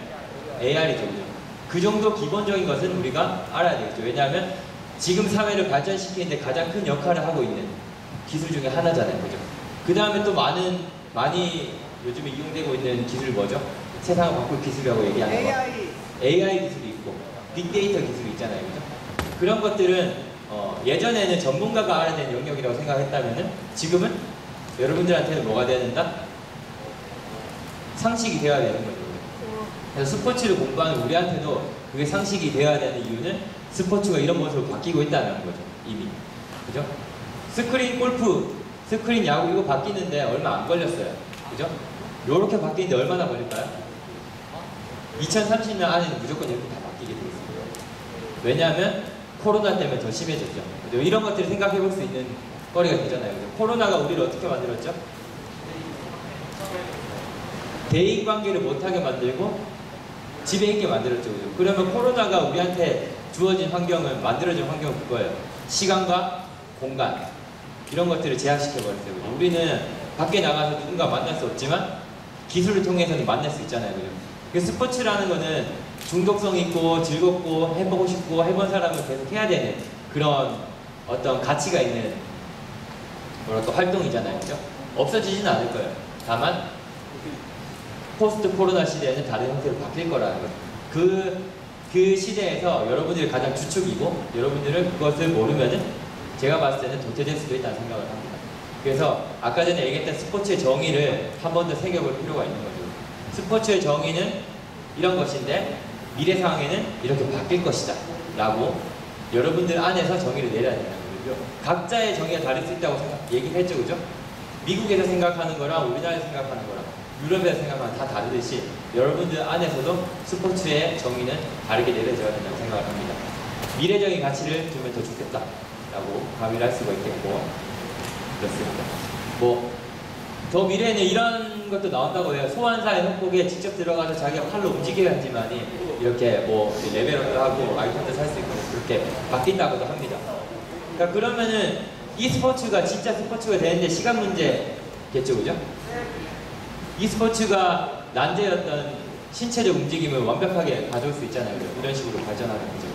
AR이죠, 그죠? 그 정도 기본적인 것은 우리가 알아야 되겠죠. 왜냐하면 지금 사회를 발전시키는데 가장 큰 역할을 하고 있는 기술 중에 하나잖아요, 그죠? 그 다음에 또 많이 요즘에 이용되고 있는 기술이 뭐죠? 세상을 바꿀 기술이라고 얘기하는 거. AI 기술이 있고 빅데이터 기술이 있잖아요, 그죠? 그런 것들은 예전에는 전문가가 알아야 되는 영역이라고 생각했다면은 지금은 여러분들한테는 뭐가 되어야 된다? 상식이 되어야 되는 거죠. 그래서 스포츠를 공부하는 우리한테도 그게 상식이 되어야 되는 이유는 스포츠가 이런 모습으로 바뀌고 있다는 거죠. 이미. 그죠? 스크린 골프, 스크린 야구 이거 바뀌는데 얼마 안 걸렸어요. 그죠? 요렇게 바뀌는데 얼마나 걸릴까요? 2030년 안에는 무조건 이렇게 다 바뀌게 되어 있습니다. 왜냐하면 코로나 때문에 더 심해졌죠. 그죠? 이런 것들을 생각해 볼 수 있는 거리가 되잖아요. 그죠? 코로나가 우리를 어떻게 만들었죠? 대인 관계를 못하게 만들고 집에 있게 만들었죠. 그죠? 그러면 코로나가 우리한테 주어진 환경은, 만들어진 환경은 그거예요. 시간과 공간 이런 것들을 제약시켜버렸어요. 그죠? 우리는 밖에 나가서 누군가 만날 수 없지만 기술을 통해서는 만날 수 있잖아요. 그죠? 그 스포츠라는 거는 중독성 있고 즐겁고 해보고 싶고 해본 사람은 계속 해야 되는 그런 어떤 가치가 있는 뭐랄까 활동이잖아요. 그죠? 없어지진 않을 거예요. 다만 포스트 코로나 시대에는 다른 형태로 바뀔 거라는 거예요. 그 시대에서 여러분들이 가장 주축이고 여러분들은 그것을 모르면은 제가 봤을 때는 도태될 수도 있다는 생각을 합니다. 그래서 아까 전에 얘기했던 스포츠의 정의를 한 번 더 새겨볼 필요가 있는 거죠. 스포츠의 정의는 이런 것인데 미래 상황에는 이렇게 바뀔 것이다 라고 여러분들 안에서 정의를 내려야 된다는 거죠. 각자의 정의가 다를 수 있다고 얘기를 했죠. 그죠? 미국에서 생각하는 거랑 우리나라에서 생각하는 거랑 유럽에서 생각하는 다 다르듯이 여러분들 안에서도 스포츠의 정의는 다르게 내려져야 된다고 생각을 합니다. 미래적인 가치를 주면 더 좋겠다라고 가미를 할 수가 있겠고 그렇습니다. 뭐 더 미래에는 이런 것도 나온다고 해요. 소환사의 협곡에 직접 들어가서 자기가 팔로 움직여야지만이 이렇게 뭐 레벨업도 하고 아이템도 살 수 있고 그렇게 바뀐다고도 합니다. 그러니까 그러면은 e스포츠가 진짜 스포츠가 되는데 시간 문제겠죠, 그죠? e스포츠가 난제였던 신체적 움직임을 완벽하게 가져올 수 있잖아요. 이런 식으로 발전하는 거죠.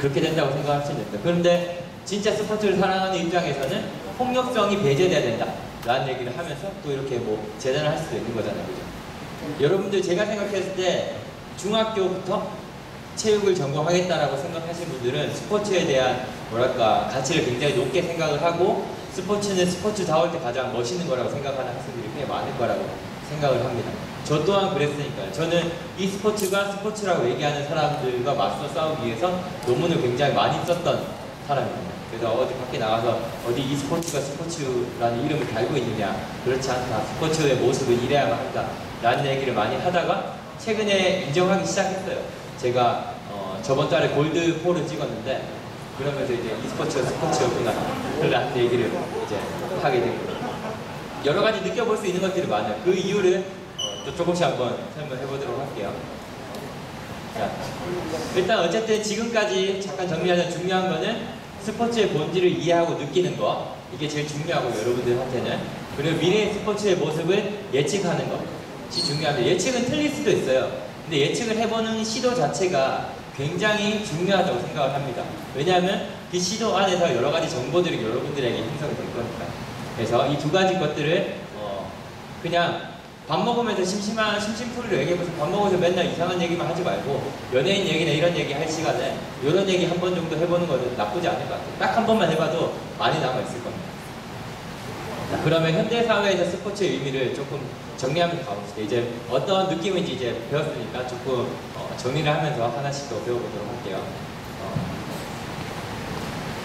그렇게 된다고 생각할 수 있습니다. 그런데 진짜 스포츠를 사랑하는 입장에서는 폭력성이 배제돼야 된다 라는 얘기를 하면서 또 이렇게 뭐 재단을 할 수도 있는 거잖아요, 그죠? 여러분들 제가 생각했을 때 중학교부터 체육을 전공하겠다라고 생각하시는 분들은 스포츠에 대한 뭐랄까 가치를 굉장히 높게 생각을 하고 스포츠는 스포츠다울 때 가장 멋있는 거라고 생각하는 학생들이 꽤 많을 거라고 생각을 합니다. 저 또한 그랬으니까요. 저는 이 스포츠가 스포츠라고 얘기하는 사람들과 맞서 싸우기 위해서 논문을 굉장히 많이 썼던 사람입니다. 그래서 어디 밖에 나가서 어디 이 스포츠가 스포츠라는 이름을 달고 있느냐, 그렇지 않다, 스포츠의 모습은 이래야만 한다 라는 얘기를 많이 하다가 최근에 인정하기 시작했어요. 제가 저번 달에 골드 4를 찍었는데 그러면서 이제 e스포츠가 스포츠였구나 라는 얘기를 이제 하게 됩니다. 여러 가지 느껴볼 수 있는 것들이 많아요. 그 이유를 또 조금씩 한번 설명해 보도록 할게요. 자, 일단 어쨌든 지금까지 잠깐 정리하자면 중요한 거는 스포츠의 본질을 이해하고 느끼는 거, 이게 제일 중요하고 여러분들한테는. 그리고 미래의 스포츠의 모습을 예측하는 것이 중요합니다. 예측은 틀릴 수도 있어요. 근데 예측을 해보는 시도 자체가 굉장히 중요하다고 생각을 합니다. 왜냐하면 그 시도 안에서 여러 가지 정보들이 여러분들에게 형성이 될 거니까. 그래서 이 두 가지 것들을 그냥 밥 먹으면서 심심풀이로 얘기해보면서 밥 먹으면서 맨날 이상한 얘기만 하지 말고 연예인 얘기나 이런 얘기 할 시간에 이런 얘기 한 번 정도 해보는 것은 나쁘지 않을 것 같아요. 딱 한 번만 해봐도 많이 남아있을 겁니다. 자, 그러면 현대사회에서 스포츠의 의미를 조금 정리하면서 가봅시다. 이제 어떤 느낌인지 이제 배웠으니까 조금 정리를 하면서 하나씩 더 배워보도록 할게요.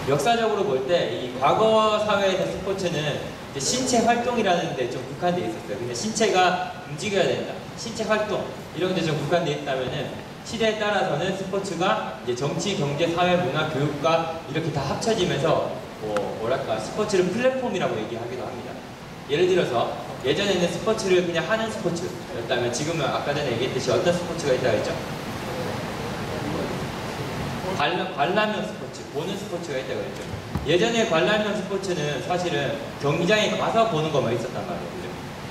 역사적으로 볼 때 이 과거 사회에서 스포츠는 신체 활동이라는 데 좀 국한되어 있었어요. 근데 신체가 움직여야 된다. 신체 활동 이런 데 좀 국한되어 있다면은 시대에 따라서는 스포츠가 이제 정치, 경제, 사회, 문화, 교육과 이렇게 다 합쳐지면서 뭐랄까 스포츠를 플랫폼이라고 얘기하기도 합니다. 예를 들어서 예전에는 스포츠를 그냥 하는 스포츠였다면 지금은 아까 전에 얘기했듯이 어떤 스포츠가 있다고 했죠? 관람형 스포츠, 보는 스포츠가 있다고 했죠. 예전에 관람형 스포츠는 사실은 경기장에 가서 보는 것만 있었단 말이에요. 그죠?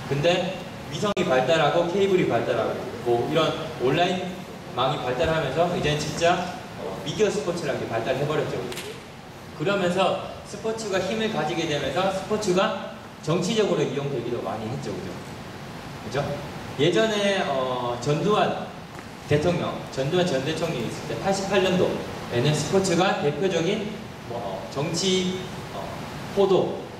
근데 위성이 발달하고 케이블이 발달하고 뭐 이런 온라인망이 발달하면서 이제는 진짜 미디어 스포츠라는 게 발달해버렸죠. 그러면서 스포츠가 힘을 가지게 되면서 스포츠가 정치적으로 이용되기도 많이 했죠. 그죠? 예전에 전두환 전 대통령이 있을 때 88년도에는 스포츠가 대표적인 정치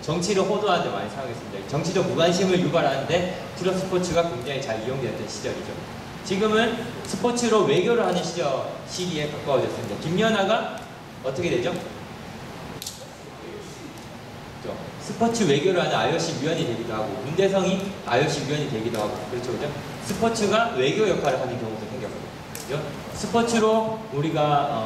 정치를 호도하는 데 많이 사용했습니다. 정치적 무관심을 유발하는데 프로 스포츠가 굉장히 잘 이용되었던 시절이죠. 지금은 스포츠로 외교를 하는 시기에 가까워졌습니다. 김연아가 어떻게 되죠? 스포츠 외교를 하는 IOC 위원이 되기도 하고 문대성이 IOC 위원이 되기도 하고 그렇죠, 그죠? 스포츠가 외교 역할을 하는 경우도 생겼고, 그죠? 스포츠로 우리가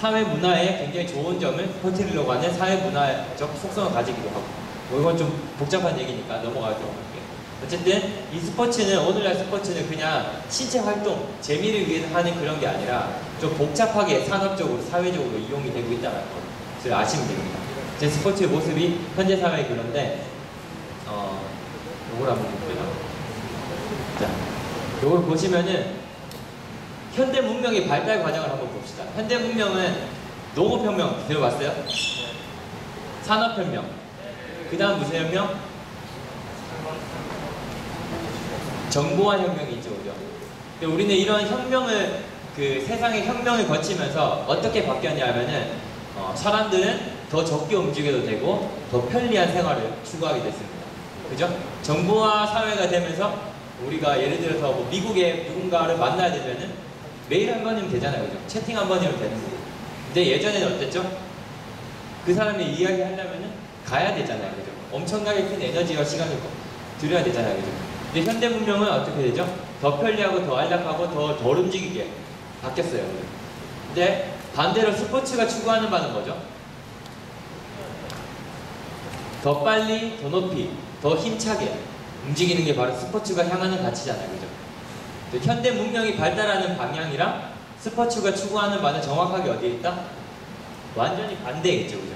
사회 문화에 굉장히 좋은 점을 퍼뜨리려고 하는 사회 문화적 속성을 가지기도 하고, 뭐 이건 좀 복잡한 얘기니까 넘어가도록 할게요. 어쨌든 이 스포츠는 오늘날 스포츠는 그냥 신체 활동, 재미를 위해서 하는 그런 게 아니라 좀 복잡하게 산업적으로, 사회적으로 이용이 되고 있다는 것을 아시면 됩니다. 제 스포츠의 모습이 현재 사회에 그런데 요걸 한번 볼게요. 자, 요걸 보시면은 현대 문명의 발달 과정을 한번 봅시다. 현대 문명은 농업혁명 들어봤어요? 산업혁명. 그 다음 무슨 혁명? 정보화 혁명이 있죠, 그죠? 근데 우리는 이런 혁명을, 세상의 혁명을 거치면서 어떻게 바뀌었냐면은, 사람들은 더 적게 움직여도 되고, 더 편리한 생활을 추구하게 됐습니다. 그죠? 정보화 사회가 되면서, 우리가 예를 들어서 뭐 미국에 누군가를 만나야 되면은, 메일 한 번이면 되잖아요, 그죠? 채팅 한 번이면 되는 거고. 근데 예전에는 어땠죠? 그 사람이 이야기하려면은 가야 되잖아요, 그죠? 엄청나게 큰 에너지와 시간을 들여야 되잖아요, 그죠? 근데 현대 문명은 어떻게 되죠? 더 편리하고 더 안락하고 더 덜 움직이게 바뀌었어요, 그죠? 근데 반대로 스포츠가 추구하는 바는 뭐죠? 더 빨리, 더 높이, 더 힘차게 움직이는 게 바로 스포츠가 향하는 가치잖아요. 그죠? 현대 문명이 발달하는 방향이랑 스포츠가 추구하는 바는 정확하게 어디에 있다? 완전히 반대에 있죠. 그죠?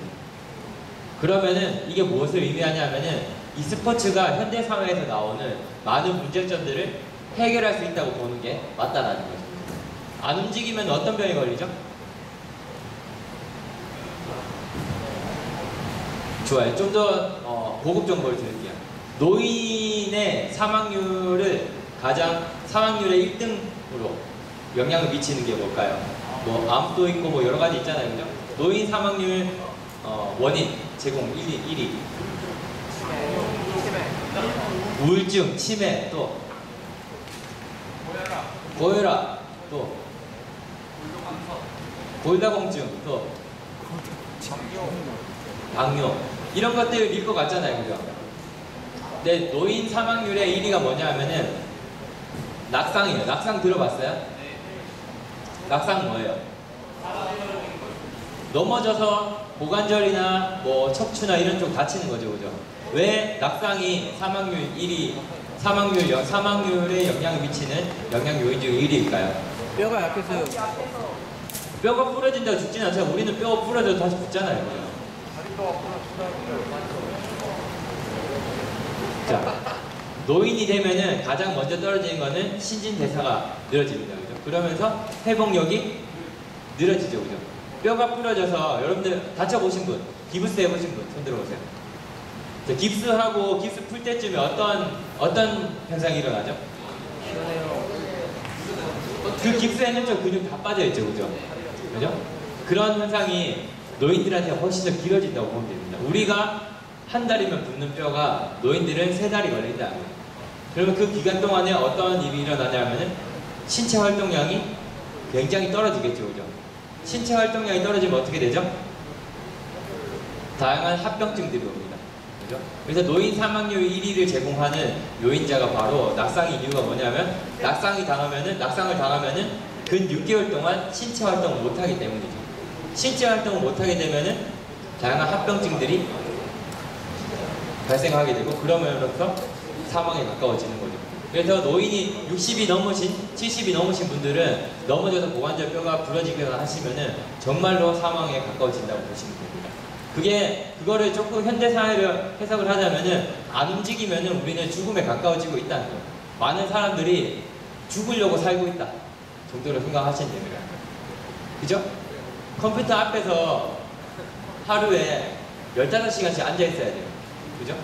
그러면은 이게 무엇을 의미하냐면은 이 스포츠가 현대 사회에서 나오는 많은 문제점들을 해결할 수 있다고 보는 게 맞다라는 거죠. 안 움직이면 어떤 병에 걸리죠? 좋아요. 좀 더 고급 정보를 드릴게요. 노인의 사망률을 사망률의 1등으로 영향을 미치는 게 뭘까요? 뭐 암도 있고 뭐 여러 가지 있잖아요. 그죠? 노인 사망률 원인 제공 1위. 우울증, 치매, 또 고혈압, 또 골다공증, 또 당뇨 이런 것들일 것 같잖아요. 그죠? 근데 노인 사망률의 1위가 뭐냐 하면은 낙상이에요. 낙상 들어봤어요? 낙상 뭐예요? 넘어져서 고관절이나 뭐 척추나 이런 쪽 다치는 거죠. 그죠? 왜 낙상이 사망률 1위, 사망률에 영향을 미치는 영향 요인 중 1위일까요? 뼈가 약해서요. 뼈가 부러진다고 죽진 않잖아요. 우리는 뼈가 부러져도 다시 붙잖아요. 그죠? 자, 노인이 되면은 가장 먼저 떨어지는 거는 신진대사가 늘어집니다. 그죠? 그러면서 회복력이 늘어지죠. 그죠? 뼈가 부러져서 여러분들 다쳐보신 분, 기부스 해보신 분, 손 들어보세요. 자, 깁스하고 깁스 풀 때쯤에 어떤 현상이 일어나죠? 그 깁스에는 좀 근육 다 빠져있죠. 그죠? 그죠? 그런 현상이 노인들한테 훨씬 더 길어진다고 보면 됩니다. 우리가 한 달이면 붙는 뼈가 노인들은 3달이 걸린다. 그러면 그 기간 동안에 어떤 일이 일어나냐면은 신체 활동량이 굉장히 떨어지겠죠. 그죠? 신체 활동량이 떨어지면 어떻게 되죠? 다양한 합병증들이 옵니다. 그죠? 그래서 노인 사망률 1위를 제공하는 요인자가 바로 낙상인 이유가 뭐냐면 낙상을 당하면은 근 6개월 동안 신체 활동을 못하기 때문이죠. 신체 활동을 못하게 되면은 다양한 합병증들이 발생하게 되고 그러면서 사망에 가까워지는 거죠. 그래서 노인이 60이 넘으신, 70이 넘으신 분들은 넘어져서 고관절 뼈가 부러지거나 하시면은 정말로 사망에 가까워진다고 보시면 됩니다. 그거를 조금 현대사회를 해석을 하자면은 안 움직이면은 우리는 죽음에 가까워지고 있다는 거예요. 많은 사람들이 죽으려고 살고 있다 정도로 생각하시면 됩니다. 그죠? 컴퓨터 앞에서 하루에 15시간씩 앉아 있어야 돼요. 그죠?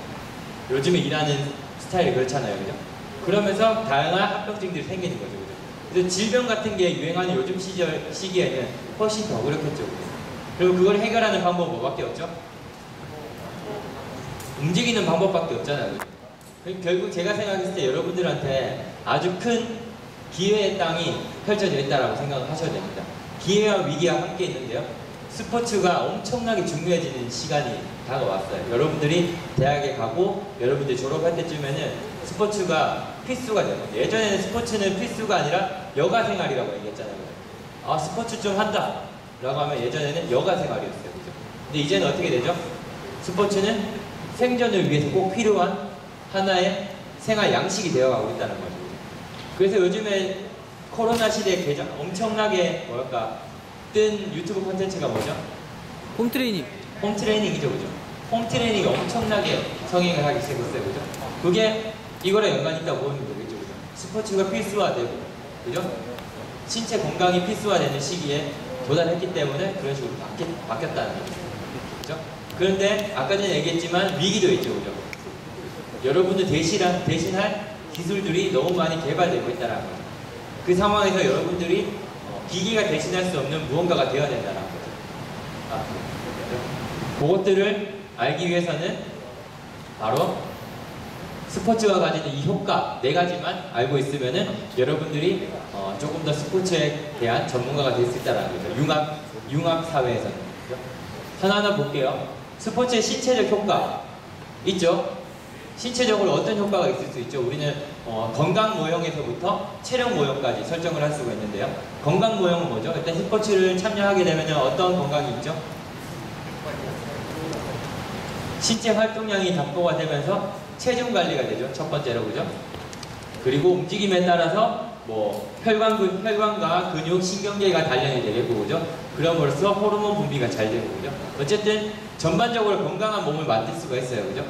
요즘에 일하는 스타일이 그렇잖아요. 그죠? 그러면서 다양한 합병증들이 생기는 거죠. 그죠? 그래서 질병 같은 게 유행하는 요즘 시기에는 훨씬 더 그렇겠죠. 그죠? 그리고 그걸 해결하는 방법은 뭐밖에 없죠? 움직이는 방법밖에 없잖아요. 그죠? 결국 제가 생각했을 때 여러분들한테 아주 큰 기회의 땅이 펼쳐져 있다고 생각을 하셔야 됩니다. 기회와 위기와 함께 있는데요. 스포츠가 엄청나게 중요해지는 시간이 다가왔어요. 여러분들이 대학에 가고 여러분들이 졸업할 때쯤에는 스포츠가 필수가 되는 거예요. 예전에는 스포츠는 필수가 아니라 여가생활이라고 얘기했잖아요. 아, 스포츠 좀 한다 라고 하면 예전에는 여가생활이었어요. 그죠? 근데 이제는 어떻게 되죠? 스포츠는 생존을 위해서 꼭 필요한 하나의 생활 양식이 되어가고 있다는 거죠. 그래서 요즘에 코로나 시대에 엄청나게 뜬 유튜브 콘텐츠가 뭐죠? 홈트레이닝. 홈트레이닝이죠. 그죠? 홈트레이닝이 엄청나게 성행을 하기 시작했어요. 그죠? 그게 이거랑 연관이 있다고 보면 되겠죠. 그죠? 스포츠가 필수화되고, 그죠? 신체 건강이 필수화되는 시기에 도달했기 때문에 그런 식으로 바뀌었다는 거죠. 그죠? 그런데 아까 전에 얘기했지만 위기도 있죠. 그죠? 여러분들 대신할 기술들이 너무 많이 개발되고 있다는 거죠. 그 상황에서 여러분들이 기기가 대신할 수 없는 무언가가 되어야 된다는 거죠. 그것들을 알기 위해서는 바로 스포츠가 가지는 이 효과 4가지만 알고 있으면은 여러분들이 조금 더 스포츠에 대한 전문가가 될 수 있다는 거죠. 융합 사회에서는. 그렇죠? 하나하나 볼게요. 스포츠의 신체적 효과 있죠? 신체적으로 어떤 효과가 있을 수 있죠? 우리는 건강 모형에서부터 체력 모형까지 설정을 할 수가 있는데요. 건강 모형은 뭐죠? 일단 스포츠를 참여하게 되면 어떤 건강이 있죠? 신체 활동량이 답보가 되면서 체중 관리가 되죠. 첫 번째로, 그죠? 그리고 움직임에 따라서 뭐 혈관과 근육, 신경계가 단련이 되겠고, 그죠? 그럼으로써 호르몬 분비가 잘 되고, 그죠? 어쨌든 전반적으로 건강한 몸을 만들 수가 있어요, 그죠?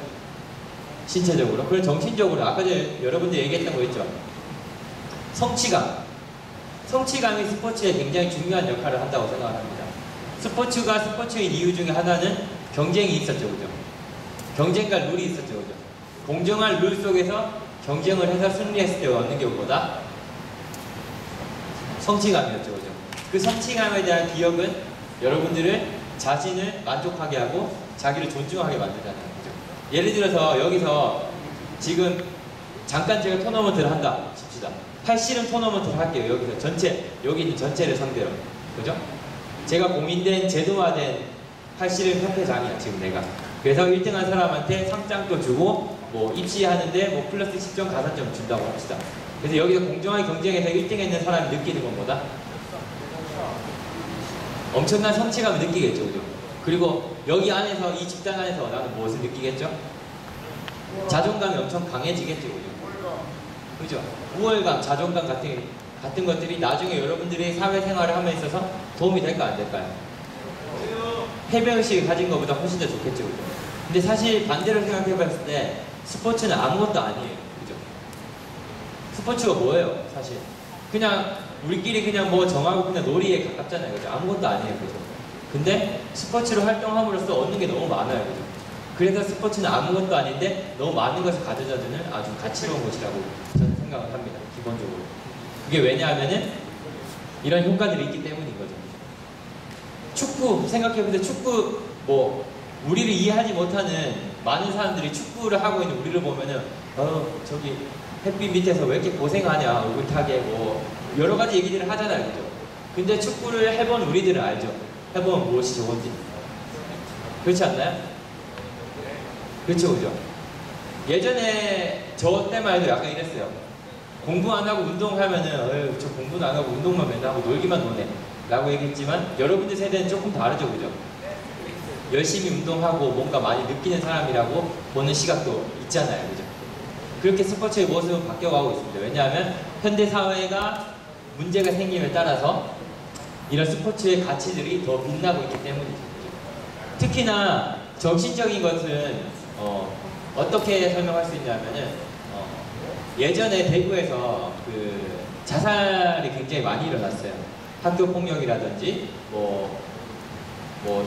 신체적으로. 그리고 정신적으로 아까 전에 여러분들 얘기했던 거 있죠? 성취감이 스포츠에 굉장히 중요한 역할을 한다고 생각합니다. 스포츠가 스포츠인 이유 중에 하나는 경쟁이 있었죠, 그죠? 경쟁과 룰이 있었죠, 그죠? 공정한 룰 속에서 경쟁을 해서 승리했을 때 얻는 게 뭐다? 성취감이었죠, 그죠? 그 성취감에 대한 기억은 여러분들을 자신을 만족하게 하고 자기를 존중하게 만들잖아요, 그죠? 예를 들어서 여기서 지금 잠깐 제가 토너먼트를 한다 칩시다. 팔씨름 토너먼트를 할게요. 여기서 전체, 여기 있는 전체를 상대로, 그죠? 제가 공인된 제도화된 팔씨름 협회장이야 지금 내가. 그래서 1등한 사람한테 상장도 주고 뭐 입시하는데 뭐 플러스 10점 가산점 준다고 합시다. 그래서 여기서 공정하게 경쟁해서 1등했는 사람이 느끼는 건 뭐다? 엄청난 성취감을 느끼겠죠, 그죠? 그리고 여기 안에서, 이 집단 안에서 나는 무엇을 느끼겠죠? 자존감이 엄청 강해지겠죠, 그죠? 그죠? 우월감, 자존감 같은 것들이 나중에 여러분들이 사회생활을 함에 있어서 도움이 될까 안 될까요? 패배의식을 가진 것보다 훨씬 더 좋겠죠, 그죠? 근데 사실 반대로 생각해봤을 때 스포츠는 아무것도 아니에요, 그죠? 스포츠가 뭐예요, 사실? 그냥 우리끼리 그냥 뭐 정하고 그냥 놀이에 가깝잖아요, 그죠? 아무것도 아니에요, 그죠? 근데 스포츠로 활동함으로써 얻는 게 너무 많아요, 그죠? 그래서 스포츠는 아무것도 아닌데 너무 많은 것을 가져다주는 아주 가치로운 것이라고 저는 생각을 합니다, 기본적으로. 그게 왜냐하면은 이런 효과들이 있기 때문인 거죠. 축구 생각해보세요. 축구 뭐 우리를 이해하지 못하는 많은 사람들이 축구를 하고 있는 우리를 보면은 저기 햇빛 밑에서 왜 이렇게 고생하냐, 울타게 뭐 여러 가지 얘기들을 하잖아요, 그죠? 근데 축구를 해본 우리들은 알죠. 해보면 무엇이 좋은지. 그렇지 않나요? 그렇죠, 그죠? 예전에 저 때만 해도 약간 이랬어요. 공부 안 하고 운동하면은 저 공부는 안 하고 운동만 맨날 하고 놀기만 노네 라고 얘기했지만 여러분들 세대는 조금 다르죠, 그죠? 열심히 운동하고 뭔가 많이 느끼는 사람이라고 보는 시각도 있잖아요, 그죠? 그렇게 스포츠의 모습은 바뀌어가고 있습니다. 왜냐하면 현대사회가 문제가 생김에 따라서 이런 스포츠의 가치들이 더 빛나고 있기 때문이죠, 그죠? 특히나 정신적인 것은 어떻게 설명할 수 있냐면은 예전에 대구에서 그 자살이 굉장히 많이 일어났어요. 학교 폭력이라든지 뭐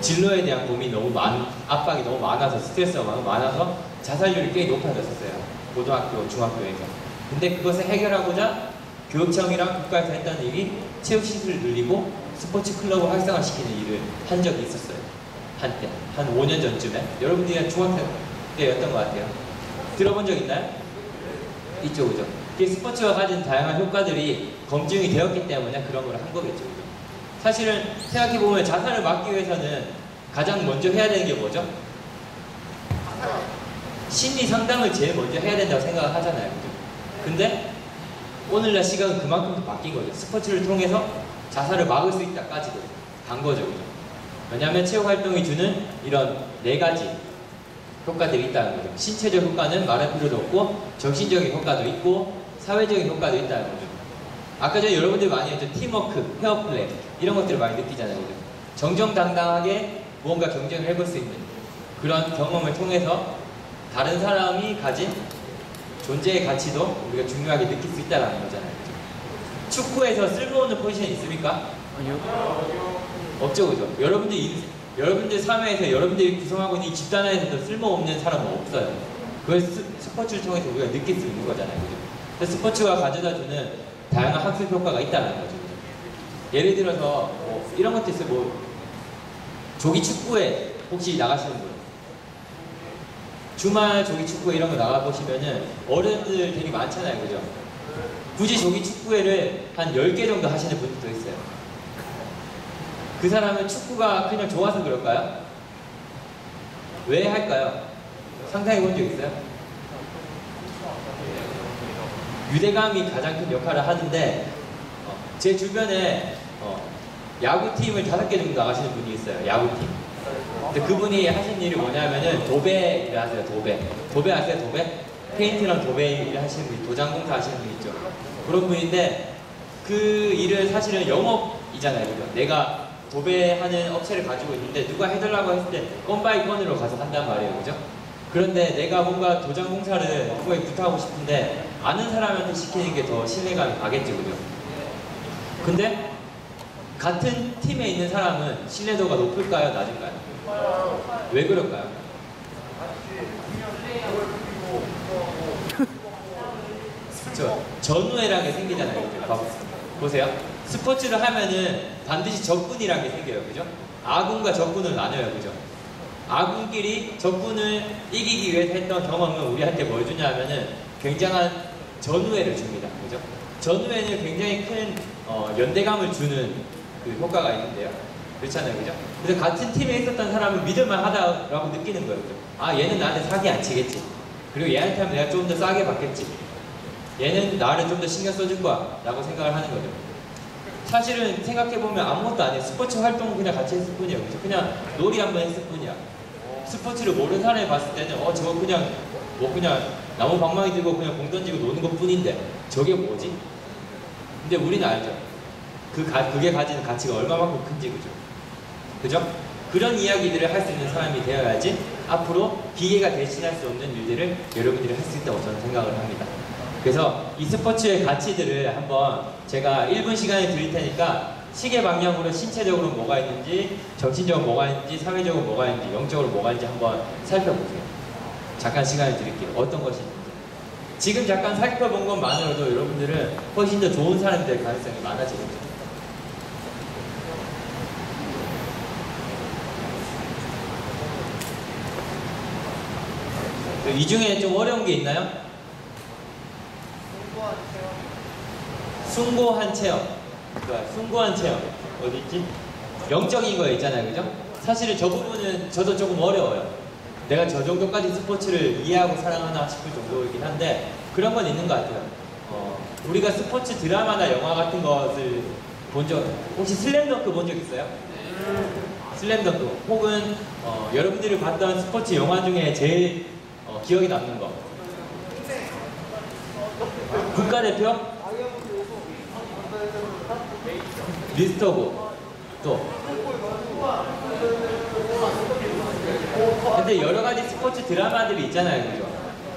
진로에 대한 고민이 너무 압박이 너무 많아서 스트레스가 너무 많아서 자살률이 꽤 높아졌었어요. 고등학교, 중학교에서. 근데 그것을 해결하고자 교육청이랑 국가에서 했던 일이 체육시설을 늘리고 스포츠 클럽을 활성화시키는 일을 한 적이 있었어요. 한때. 한 5년 전쯤에. 여러분들이 중학생 때였던 것 같아요. 들어본 적 있나요? 있죠, 그죠? 스포츠가 가진 다양한 효과들이 검증이 되었기 때문에 그런 걸 한 거겠죠, 그죠? 사실은 생각해보면 자살을 막기 위해서는 가장 먼저 해야 되는 게 뭐죠? 심리 상담을 제일 먼저 해야 된다고 생각을 하잖아요, 그죠? 근데 오늘날 시각은 그만큼 더 바뀐 거죠. 스포츠를 통해서 자살을 막을 수 있다까지도 간 거죠, 그죠? 왜냐하면 체육활동이 주는 이런 4가지 효과들이 있다는 거죠. 신체적 효과는 말할 필요도 없고 정신적인 효과도 있고 사회적인 효과도 있다는 거죠. 아까 전에 여러분들이 많이 했죠. 팀워크, 페어플레이 이런 것들을 많이 느끼잖아요, 그죠? 정정당당하게 무언가 경쟁을 해볼 수 있는 그런 경험을 통해서 다른 사람이 가진 존재의 가치도 우리가 중요하게 느낄 수 있다는 거잖아요, 그죠? 축구에서 쓸모없는 포지션이 있습니까? 아니요. 없죠, 그죠? 여러분들 삶에서 여러분들이 구성하고 있는 이 집단 안에서도 쓸모없는 사람은 없어요. 그걸 스포츠를 통해서 우리가 느낄 수 있는 거잖아요, 그죠? 그래서 스포츠가 가져다주는 다양한 학습 효과가 있다는 거죠, 그죠? 예를 들어서 뭐 이런 것도 있어요. 뭐 조기 축구에 혹시 나가시는 분, 주말 조기 축구회 이런 거 나가보시면은 어른들 되게 많잖아요, 그죠? 굳이 조기 축구회를 한 10개 정도 하시는 분들도 있어요. 그 사람은 축구가 그냥 좋아서 그럴까요? 왜 할까요? 상상해 본 적 있어요? 유대감이 가장 큰 역할을 하는데 제 주변에 야구팀을 5개 정도 나가시는 분이 있어요. 야구팀. 근데 그분이 하신 일이 뭐냐면은 도배 일을 하세요. 도배 아세요? 도배? 페인트랑 도배 일을 하시는 분, 도장공사 하시는 분 있죠. 그런 분인데 그 일을 사실은 영업이잖아요. 그죠? 내가 도배하는 업체를 가지고 있는데 누가 해달라고 했을 때 건바이 건으로 가서 한단 말이에요. 그죠? 그런데 내가 뭔가 도장공사를 누구에게 부탁하고 싶은데 아는 사람한테 시키는 게 더 신뢰감이 가겠죠. 그죠? 근데 같은 팀에 있는 사람은 신뢰도가 높을까요? 낮을까요? 왜 그럴까요? 전우애라는 게 생기잖아요. 이렇게. 보세요. 스포츠를 하면은 반드시 적군이라는 게 생겨요. 그죠? 아군과 적군을 나눠요. 그죠? 아군끼리 적군을 이기기 위해서 했던 경험은 우리한테 뭘 주냐면은 굉장한 전우애를 줍니다. 그죠? 전우애는 굉장히 큰 연대감을 주는 그 효과가 있는데요. 그렇잖아요. 그죠? 그래서 같은 팀에 있었던 사람은 믿을만 하다라고 느끼는 거예요. 그죠? 아, 얘는 나한테 사기 안 치겠지. 그리고 얘한테 하면 내가 좀 더 싸게 받겠지. 얘는 나를 좀 더 신경 써줄 거야 라고 생각을 하는 거죠. 사실은 생각해보면 아무것도 아니에요. 스포츠 활동은 그냥 같이 했을 뿐이에요. 그죠? 그냥 놀이 한번 했을 뿐이야. 스포츠를 모르는 사람이 봤을 때는 저거 그냥 그냥 나무 방망이 들고 그냥 공 던지고 노는 것 뿐인데 저게 뭐지? 근데 우리는 알죠. 그게 가지는 가치가 얼마만큼 큰지. 그죠? 그런 이야기들을 할 수 있는 사람이 되어야지 앞으로 기계가 대신할 수 없는 일들을 여러분들이 할 수 있다고 저는 생각을 합니다. 그래서 이 스포츠의 가치들을 한번 제가 1분 시간을 드릴 테니까 시계 방향으로 신체적으로 뭐가 있는지, 정신적으로 뭐가 있는지, 사회적으로 뭐가 있는지, 영적으로 뭐가 있는지 한번 살펴보세요. 잠깐 시간을 드릴게요. 어떤 것이 있는지. 지금 잠깐 살펴본 것만으로도 여러분들은 훨씬 더 좋은 사람이 될 가능성이 많아지거든요. 이 중에 좀 어려운 게 있나요? 숭고한 체험. 숭고한 체험. 어디 있지? 영적인 거 있잖아요. 그죠? 사실은 저 부분은 저도 조금 어려워요. 내가 저 정도까지 스포츠를 이해하고 사랑하나 싶을 정도이긴 한데 그런 건 있는 것 같아요. 우리가 스포츠 드라마나 영화 같은 것을 본 적, 혹시 슬램덩크 본 적 있어요? 슬램덩크. 혹은 여러분들이 봤던 스포츠 영화 중에 제일 기억에 남는 거. 국가대표? 미스터고. 또. 근데 여러 가지 스포츠 드라마들이 있잖아요. 그죠?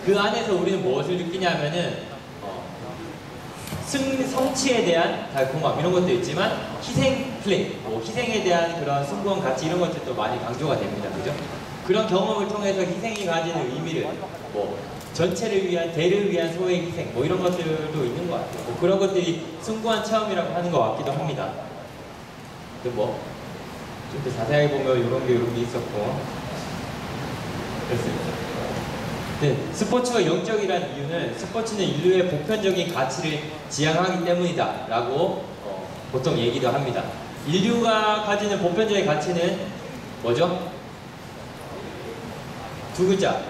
그 안에서 우리는 무엇을 느끼냐면은, 성취에 대한 달콤함, 이런 것도 있지만, 희생 플레이, 희생에 대한 그런 숭고한 가치, 이런 것들도 많이 강조가 됩니다. 그죠? 그런 경험을 통해서 희생이 가지는 의미를, 전체를 위한, 대를 위한 소의 희생, 이런 것들도 있는 것 같아요. 그런 것들이 숭고한 체험이라고 하는 것 같기도 합니다. 근데 좀 더 자세히 보면 이런 게 있었고. 그렇습니다. 네, 스포츠가 영적이라는 이유는 스포츠는 인류의 보편적인 가치를 지향하기 때문이다 라고 보통 얘기도 합니다. 인류가 가지는 보편적인 가치는 뭐죠? 두 글자.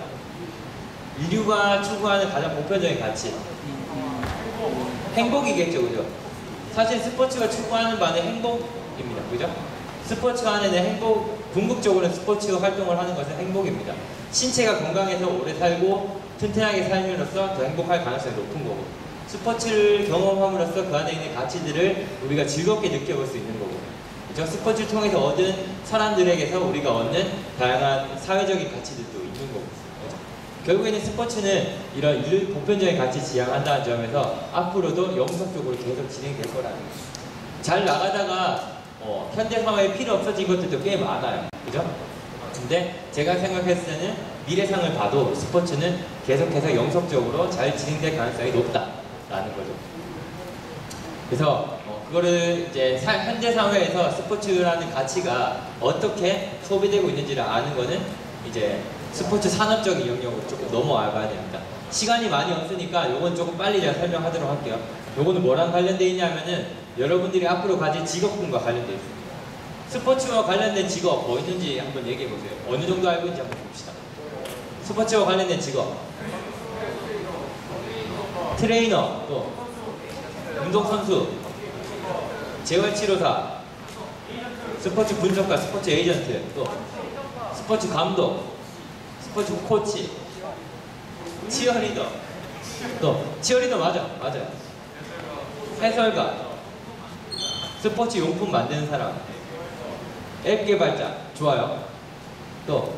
인류가 추구하는 가장 보편적인 가치. 행복이겠죠, 그죠? 사실 스포츠가 추구하는 바는 행복입니다, 그죠? 스포츠 안에는 궁극적으로는 스포츠 활동을 하는 것은 행복입니다. 신체가 건강해서 오래 살고 튼튼하게 삶으로써 더 행복할 가능성이 높은 거고, 스포츠를 경험함으로써 그 안에 있는 가치들을 우리가 즐겁게 느껴볼 수 있는 거고, 그죠? 스포츠를 통해서 얻은 사람들에게서 우리가 얻는 다양한 사회적인 가치들도 있는 거고, 그죠? 결국에는 스포츠는 이런 보편적인 가치 지향한다는 점에서 앞으로도 영속적으로 계속 진행될 거라는 거죠. 잘 나가다가 현대 사회에 필요 없어진 것들도 꽤 많아요. 그죠? 근데 제가 생각했을 때는 미래상을 봐도 스포츠는 계속해서 영속적으로 잘 진행될 가능성이 높다라는 거죠. 그래서 그거를 이제 현대 사회에서 스포츠라는 가치가 어떻게 소비되고 있는지를 아는 거는 이제 스포츠 산업적인 영역으로 조금 넘어와 봐야 됩니다. 시간이 많이 없으니까 요건 조금 빨리 제가 설명하도록 할게요. 요거는 뭐랑 관련되어 있냐면은 여러분들이 앞으로 가질 직업군과 관련되어 있습니다. 스포츠와 관련된 직업 뭐 있는지 한번 얘기해 보세요. 어느 정도 알고 있는지 한번 봅시다. 스포츠와 관련된 직업. 트레이너, 또 운동선수, 재활치료사, 스포츠 분석가, 스포츠 에이전트, 또 스포츠 감독, 스포츠 코치, 치어리더, 또 치어리더 맞아요. 해설가, 스포츠 용품 만드는 사람, 앱 개발자, 좋아요. 또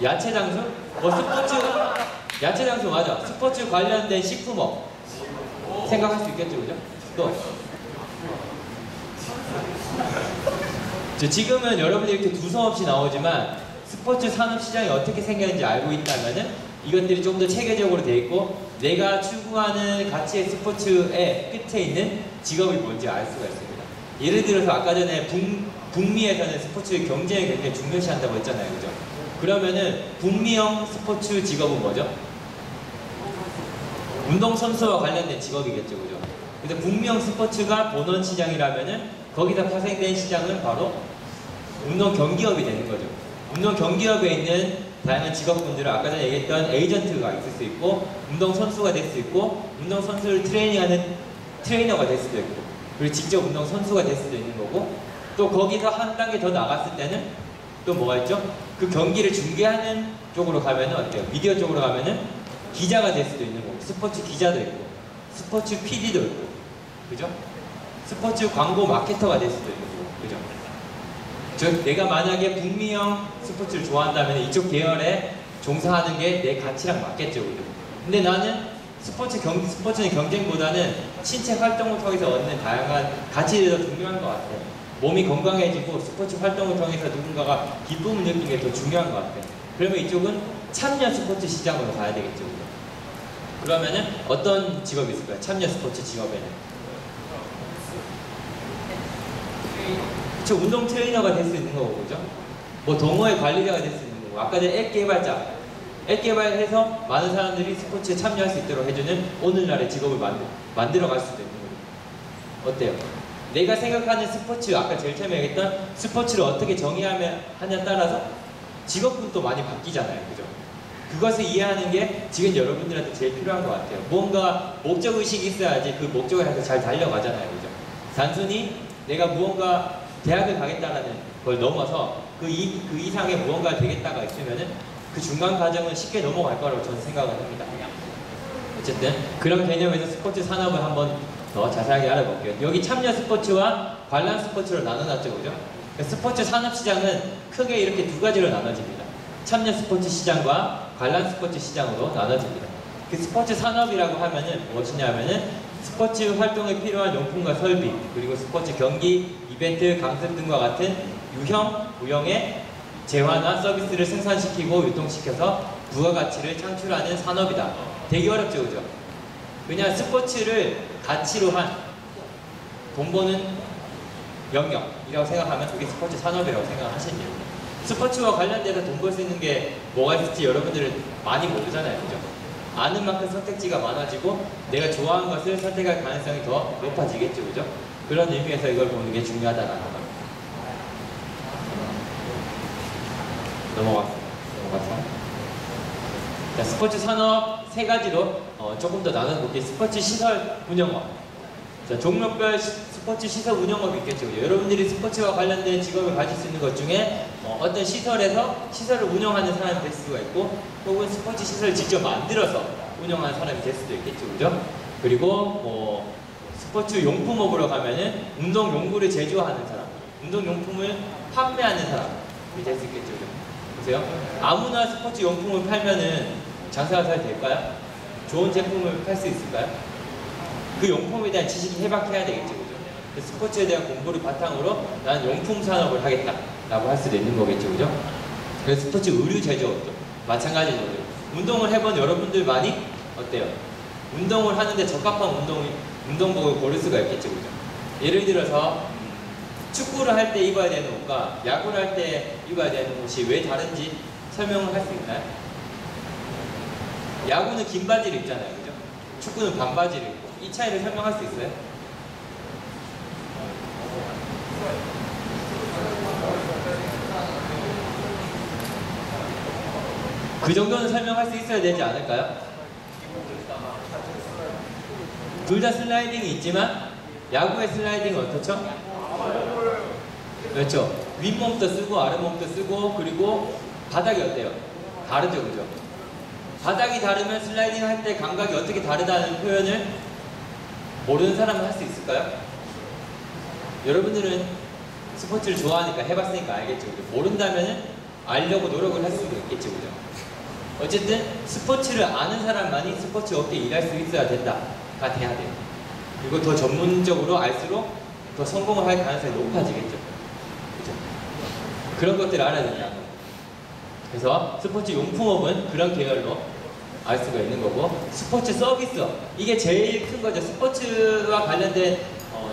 야채 장수? 야채 장수 맞아. 스포츠 관련된 식품업 생각할 수 있겠죠, 그죠? 또 지금은 여러분들이 이렇게 두서없이 나오지만 스포츠 산업 시장이 어떻게 생겼는지 알고 있다면은 이것들이 좀 더 체계적으로 돼 있고 내가 추구하는 가치의 스포츠의 끝에 있는 직업이 뭔지 알 수가 있습니다. 예를 들어서 아까 전에 북미에서는 스포츠 경쟁을 굉장히 중요시한다고 했잖아요, 그죠? 그러면은 북미형 스포츠 직업은 뭐죠? 운동선수와 관련된 직업이겠죠, 그죠? 그래서 북미형 스포츠가 본원 시장이라면은 거기서 파생된 시장은 바로 운동 경기업이 되는 거죠. 운동 경기업에 있는 다양한 직업군들을 아까 전에 얘기했던 에이전트가 있을 수 있고, 운동 선수가 될 수 있고, 운동 선수를 트레이닝하는 트레이너가 될 수도 있고, 그리고 직접 운동 선수가 될 수도 있는 거고, 또 거기서 한 단계 더 나갔을 때는 또 뭐가 있죠? 그 경기를 중계하는 쪽으로 가면은 어때요? 미디어 쪽으로 가면은 기자가 될 수도 있는 거고, 스포츠 기자도 있고, 스포츠 PD도 있고, 그죠? 스포츠 광고 마케터가 될 수도 있는 거고, 그죠? 즉 내가 만약에 북미형 스포츠를 좋아한다면 이쪽 계열에 종사하는 게 내 가치랑 맞겠죠, 그죠? 근데 나는 스포츠는 경쟁보다는 신체 활동을 통해서 얻는 다양한 가치들이 더 중요한 것 같아요. 몸이 건강해지고 스포츠 활동을 통해서 누군가가 기쁨을 느끼는 게 더 중요한 것 같아요. 그러면 이쪽은 참여 스포츠 시장으로 가야 되겠죠, 그죠? 그러면은 어떤 직업이 있을까요? 참여 스포츠 직업에는. 그쵸, 운동 트레이너가 될 수 있는 거고, 그죠? 뭐 동호회 관리자가 될 수 있는 거고, 아까 전에 앱 개발자, 앱 개발해서 많은 사람들이 스포츠에 참여할 수 있도록 해주는 오늘날의 직업을 만들어갈 수도 있는 거고. 어때요? 내가 생각하는 스포츠, 아까 제일 처음에 얘기했던 스포츠를 어떻게 정의하냐에 따라서 직업군도 많이 바뀌잖아요, 그죠? 그것을 이해하는 게 지금 여러분들한테 제일 필요한 것 같아요. 뭔가 목적의식이 있어야지 그 목적을 향해서 잘 달려가잖아요, 그죠? 단순히 내가 무언가 대학을 가겠다라는 걸 넘어서 그 이상의 무언가가 되겠다가 있으면은 그 중간 과정은 쉽게 넘어갈 거라고 저는 생각을 합니다. 어쨌든 그런 개념에서 스포츠 산업을 한번 더 자세하게 알아볼게요. 여기 참여 스포츠와 관람 스포츠로 나눠놨죠, 그죠? 스포츠 산업 시장은 크게 이렇게 두 가지로 나눠집니다. 참여 스포츠 시장과 관람 스포츠 시장으로 나눠집니다. 그 스포츠 산업이라고 하면은 무엇이냐면은 스포츠 활동에 필요한 용품과 설비, 그리고 스포츠 경기, 이벤트, 강습 등과 같은 유형, 무형의 재화나 서비스를 생산시키고 유통시켜서 부가가치를 창출하는 산업이다. 되게 어렵죠, 그죠? 그냥 스포츠를 가치로 한 돈 버는 영역이라고 생각하면 그게 스포츠 산업이라고 생각하시면 돼요. 스포츠와 관련돼서 돈 벌 수 있는 게 뭐가 있을지 여러분들은 많이 모르잖아요, 그죠? 아는 만큼 선택지가 많아지고 내가 좋아하는 것을 선택할 가능성이 더 높아지겠죠, 그죠? 그런 의미에서 이걸 보는 게 중요하다라는 거. 넘어가서. 자, 스포츠 산업 세 가지로 조금 더 나눠볼게요. 스포츠 시설 운영업. 자, 종목별 스포츠 시설 운영업이 있겠죠. 여러분들이 스포츠와 관련된 직업을 가질 수 있는 것 중에 어떤 시설에서 시설을 운영하는 사람이 될 수가 있고, 혹은 스포츠 시설을 직접 만들어서 운영하는 사람이 될 수도 있겠죠, 그죠? 그리고 스포츠 용품업으로 가면은 운동 용구를 제조하는 사람, 운동 용품을 판매하는 사람이 될 수 있겠죠, 그죠? 보세요. 아무나 스포츠 용품을 팔면은 장사가 잘 될까요? 좋은 제품을 팔 수 있을까요? 그 용품에 대한 지식이 해박해야 되겠죠, 그죠? 스포츠에 대한 공부를 바탕으로 나는 용품 산업을 하겠다라고 할 수도 있는 거겠죠, 그죠? 그래서 스포츠 의류 제조업도 마찬가지죠. 운동을 해본 여러분들 많이 어때요? 운동을 하는데 적합한 운동복을 고를 수가 있겠죠, 그죠? 예를 들어서 축구를 할 때 입어야 되는 옷과 야구를 할 때 입어야 되는 옷이 왜 다른지 설명을 할 수 있나요? 야구는 긴 바지를 입잖아요, 그죠? 축구는 반바지를 입고. 이 차이를 설명할 수 있어요? 그 정도는 설명할 수 있어야 되지 않을까요? 둘 다 슬라이딩이 있지만 야구의 슬라이딩은 어떻죠? 그렇죠. 윗몸도 쓰고 아랫몸도 쓰고 그리고 바닥이 어때요? 다르죠, 그죠? 바닥이 다르면 슬라이딩 할 때 감각이 어떻게 다르다는 표현을 모르는 사람은 할 수 있을까요? 여러분들은 스포츠를 좋아하니까 해봤으니까 알겠죠, 그죠? 모른다면은 알려고 노력을 할 수도 있겠죠, 그죠? 어쨌든 스포츠를 아는 사람만이 스포츠 업계에 일할 수 있어야 된다가 돼야 돼요. 그리고 더 전문적으로 알수록 더 성공을 할 가능성이 높아지겠죠. 그죠? 그런 것들을 알아야 된다는 거예요. 그래서 스포츠 용품업은 그런 계열로 알 수가 있는 거고, 스포츠 서비스업, 이게 제일 큰 거죠. 스포츠와 관련된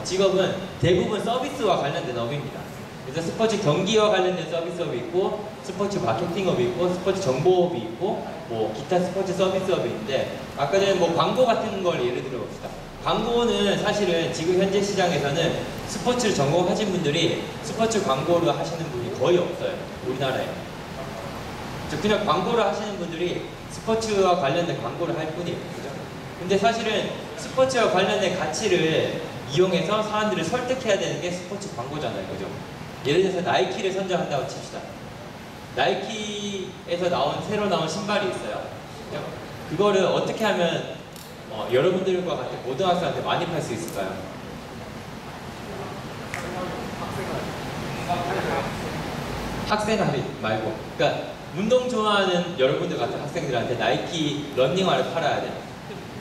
직업은 대부분 서비스와 관련된 업입니다. 그래서 스포츠 경기와 관련된 서비스업이 있고, 스포츠 마케팅업이 있고, 스포츠 정보업이 있고, 뭐 기타 스포츠 서비스업이 있는데, 아까 전에 뭐 광고 같은 걸 예를 들어 봅시다. 광고는 사실은 지금 현재 시장에서는 스포츠를 전공하신 분들이 스포츠 광고를 하시는 분이 거의 없어요, 우리나라에. 그냥 광고를 하시는 분들이 스포츠와 관련된 광고를 할 뿐이에요, 그죠? 근데 사실은 스포츠와 관련된 가치를 이용해서 사람들을 설득해야 되는 게 스포츠 광고잖아요, 그죠? 예를 들어서 나이키를 선정한다고 칩시다. 나이키에서 새로 나온 신발이 있어요. 그죠? 그거를 어떻게 하면 여러분들과 같은 고등학생한테 많이 팔 수 있을까요? 학생 할인 말고, 그러니까 운동 좋아하는 여러분들 같은 학생들한테 나이키 러닝화를 팔아야 돼.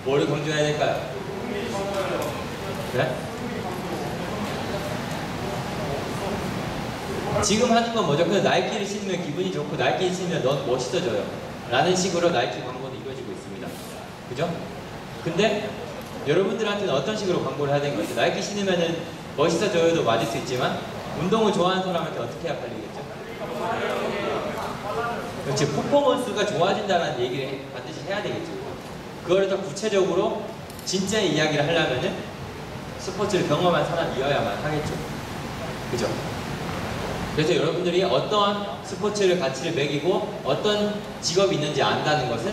뭐를 강조해야 될까요? 네? 지금 하는 건 뭐죠? 그냥 나이키를 신으면 기분이 좋고 나이키를 신으면 넌 멋있어져요 라는 식으로 나이키 광고는 이루어지고 있습니다. 그죠? 근데 여러분들한테는 어떤 식으로 광고를 해야 되는 거죠? 나이키 신으면은 멋있어져요도 맞을 수 있지만 운동을 좋아하는 사람한테 어떻게 해야 팔리겠죠? 그렇지, 퍼포먼스가 좋아진다는 얘기를 반드시 해야 되겠죠. 그거를 더 구체적으로 진짜 이야기를 하려면은 스포츠를 경험한 사람이어야만 하겠죠. 그죠? 그래서 여러분들이 어떤 스포츠를 가치를 매기고 어떤 직업이 있는지 안다는 것은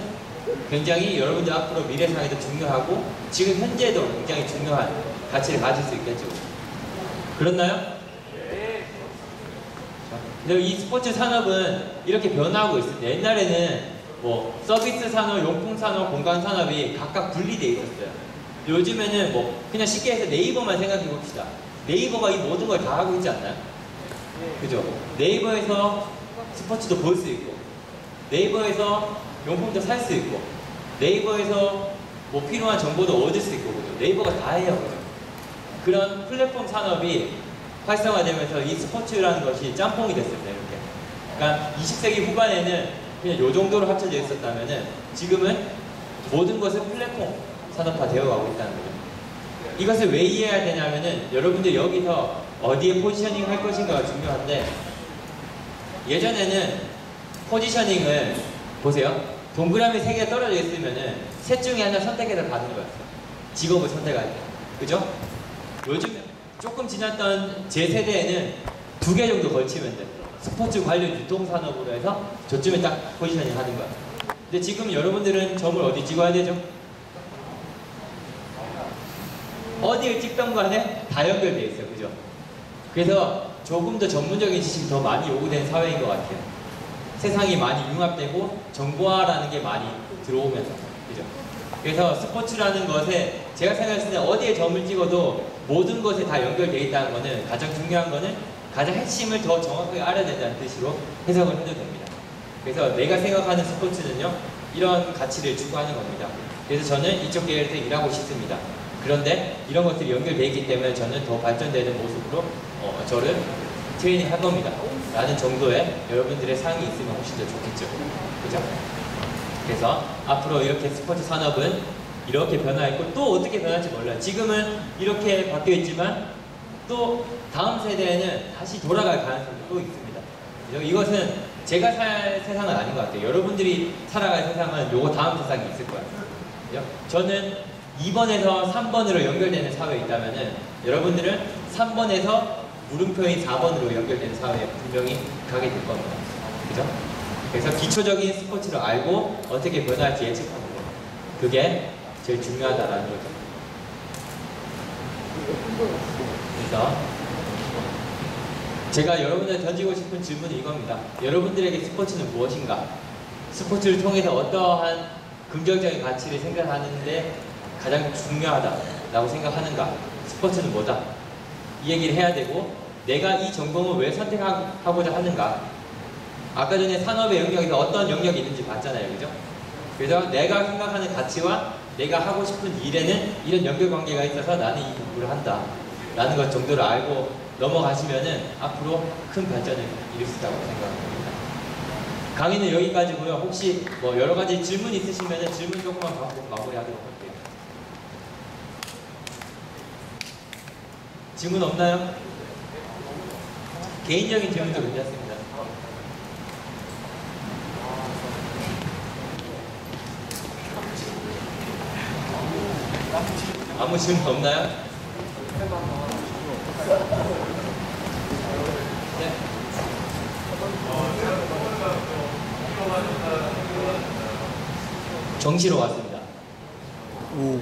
굉장히 여러분들 앞으로 미래상에도 중요하고 지금 현재도 굉장히 중요한 가치를 가질 수 있겠죠. 그렇나요? 근데 이 스포츠 산업은 이렇게 변화하고 있습니다. 옛날에는 뭐 서비스 산업, 용품 산업, 공간 산업이 각각 분리되어 있었어요. 요즘에는 뭐 그냥 쉽게 해서 네이버만 생각해 봅시다. 네이버가 이 모든 걸 다 하고 있지 않나요? 그죠? 네이버에서 스포츠도 볼 수 있고, 네이버에서 용품도 살 수 있고, 네이버에서 뭐 필요한 정보도 얻을 수 있고, 그죠? 네이버가 다 해요, 그죠? 그런 플랫폼 산업이 활성화되면서 이 스포츠라는 것이 짬뽕이 됐습니다, 이렇게. 그러니까 20세기 후반에는 그냥 요 정도로 합쳐져 있었다면은 지금은 모든 것은 플랫폼 산업화 되어가고 있다는 거죠. 이것을 왜 이해해야 되냐면은 여러분들 여기서 어디에 포지셔닝 할 것인가가 중요한데, 예전에는 포지셔닝을 보세요. 동그라미 3개가 떨어져 있으면은 셋 중에 하나 선택해서 가는 거였어요. 직업을 선택할 때. 그죠? 요즘 조금 지났던 제 세대에는 2개 정도 걸치면 돼. 스포츠 관련 유통산업으로 해서 저쯤에 딱 포지셔닝 하는 거야. 근데 지금 여러분들은 점을 어디 찍어야 되죠? 어디를 찍던 간에 다 연결되어 있어요. 그죠? 그래서 조금 더 전문적인 지식이 더 많이 요구되는 사회인 것 같아요. 세상이 많이 융합되고 정보화라는 게 많이 들어오면서. 그죠? 그래서 스포츠라는 것에 제가 생각했을 때 어디에 점을 찍어도 모든 것에 다 연결되어 있다는 거는, 가장 중요한 거는 가장 핵심을 더 정확하게 알아야 된다는 뜻으로 해석을 해도 됩니다. 그래서 내가 생각하는 스포츠는요, 이런 가치를 추구하는 겁니다. 그래서 저는 이쪽 계열에서 일하고 싶습니다. 그런데 이런 것들이 연결되어 있기 때문에 저는 더 발전되는 모습으로 저를 트레이닝 할 겁니다 라는 정도의 여러분들의 상이 있으면 훨씬 더 좋겠죠. 그죠? 그래서 앞으로 이렇게 스포츠 산업은 이렇게 변화했고, 또 어떻게 변할지 몰라요. 지금은 이렇게 바뀌어 있지만 또 다음 세대에는 다시 돌아갈 가능성이 또 있습니다. 그죠? 이것은 제가 살 세상은 아닌 것 같아요. 여러분들이 살아갈 세상은 요거 다음 세상이 있을 거예요. 그죠? 저는 2번에서 3번으로 연결되는 사회에 있다면은 여러분들은 3번에서 물음표인 4번으로 연결되는 사회에 분명히 가게 될 겁니다. 그죠? 그래서 기초적인 스포츠를 알고 어떻게 변화할지 예측하는 거예요. 그게 제일 중요하다라는 거죠. 그래서 제가 여러분들한테 던지고 싶은 질문은 이겁니다. 여러분들에게 스포츠는 무엇인가? 스포츠를 통해서 어떠한 긍정적인 가치를 생각하는데 가장 중요하다라고 생각하는가? 스포츠는 뭐다? 이 얘기를 해야 되고, 내가 이 전공을 왜 선택하고자 하는가? 아까 전에 산업의 영역에서 어떤 영역이 있는지 봤잖아요, 그죠? 그래서 내가 생각하는 가치와 내가 하고 싶은 일에는 이런 연결관계가 있어서 나는 이 공부를 한다 라는 것 정도를 알고 넘어가시면은 앞으로 큰 발전을 이룰 수 있다고 생각합니다. 강의는 여기까지고요. 혹시 뭐 여러 가지 질문 있으시면은 질문 조금만 받고 마무리하도록 할게요. 질문 없나요? 개인적인 질문도 괜찮습니다. 아무 질문 없나요? 네. 정시로 왔습니다. 오.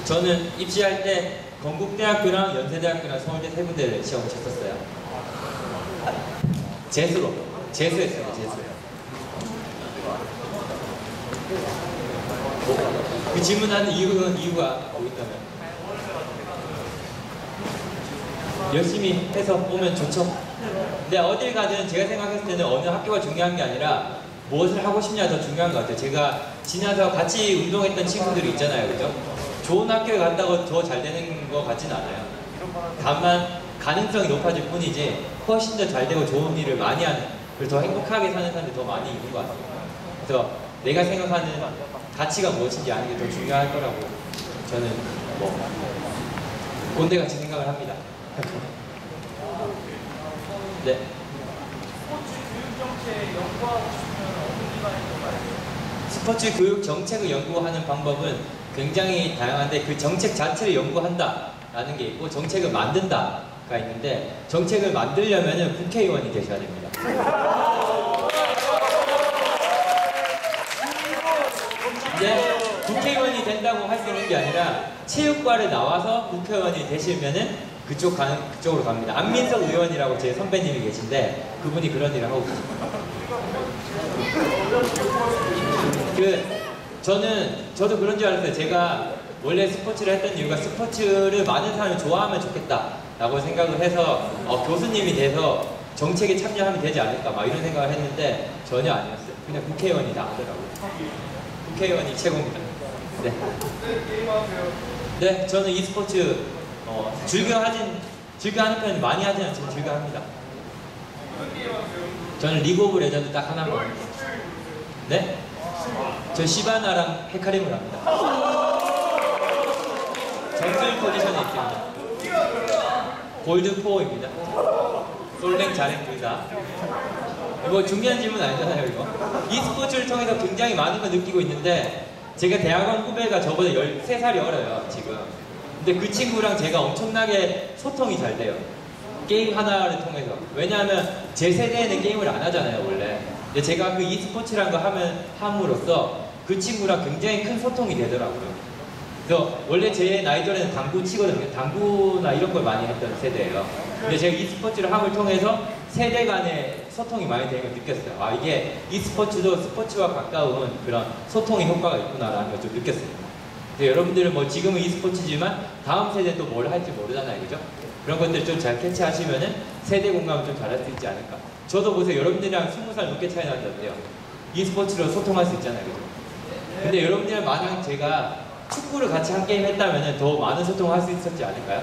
저는 입시할 때 건국대학교랑 연세대학교랑 서울대 세 군데를 시험을 쳤었어요. 재수로. 재수했어요, 재수. 그 질문하는 이유가 뭐 있다면? 열심히 해서 오면 좋죠. 근데 어딜 가든 제가 생각했을 때는 어느 학교가 중요한 게 아니라 무엇을 하고 싶냐 더 중요한 것 같아요. 제가 지나서 같이 운동했던 친구들이 있잖아요, 그죠? 좋은 학교에 간다고 더 잘 되는 것 같지는 않아요. 다만 가능성이 높아질 뿐이지 훨씬 더 잘 되고 좋은 일을 많이 하는, 그리고 더 행복하게 사는 사람들이 더 많이 있는 것 같아요. 그래서 내가 생각하는 가치가 무엇인지 아는 게 더 중요할 거라고 저는 뭐 꼰대같이 생각을 합니다. 네. 스포츠 교육 정책을 연구하는 방법은 굉장히 다양한데, 그 정책 자체를 연구한다라는 게 있고 정책을 만든다가 있는데, 정책을 만들려면 국회의원이 되셔야 됩니다. 근데 국회의원이 된다고 할 수 있는 게 아니라 체육과를 나와서 국회의원이 되시면은 그쪽으로 갑니다. 안민석 의원이라고 제 선배님이 계신데 그분이 그런 일을 하고 계십니다. 저도 그런 줄 알았어요. 제가 원래 스포츠를 했던 이유가 스포츠를 많은 사람이 좋아하면 좋겠다라고 생각을 해서 교수님이 돼서 정책에 참여하면 되지 않을까 막 이런 생각을 했는데 전혀 아니었어요. 그냥 국회의원이 나오더라고요. 국회의원이 최고입니다. 네. 네, 저는 이 스포츠 즐겨하는 편은 많이 하지 않지만 즐겨합니다. 저는 리그 오브 레전드 딱 하나만 합니다. 네? 저 시바나랑 헤카림을 합니다. 전술 포지션에 있습니다. 골드 4입니다. 솔랭 자랭 둘 다. 이거 중요한 질문 아니잖아요, 이거. 이 스포츠를 통해서 굉장히 많은 걸 느끼고 있는데, 제가 대학원 후배가 저보다 13살이 어려요, 지금. 근데 그 친구랑 제가 엄청나게 소통이 잘 돼요. 게임 하나를 통해서. 왜냐하면 제 세대에는 게임을 안 하잖아요, 원래. 근데 제가 그 e스포츠란 거 함으로써 그 친구랑 굉장히 큰 소통이 되더라고요. 그래서 원래 제 나이들에는 당구 치거든요. 당구나 이런 걸 많이 했던 세대예요. 근데 제가 e스포츠를 함을 통해서 세대 간의 소통이 많이 되는 걸 느꼈어요. 아, 이게 e스포츠도 스포츠와 가까운 그런 소통의 효과가 있구나라는 걸 좀 느꼈어요. 여러분들은 뭐 지금은 e스포츠지만 다음 세대 또 뭘 할지 모르잖아요, 그죠? 그런 것들 좀 잘 캐치하시면은 세대 공감을 좀 잘할 수 있지 않을까. 저도 보세요, 여러분들이랑 20살 넘게 차이 나는데요, e스포츠로 소통할 수 있잖아요, 그죠? 근데 여러분들이랑 만약 제가 축구를 같이 한 게임 했다면은 더 많은 소통을 할 수 있었지 않을까요?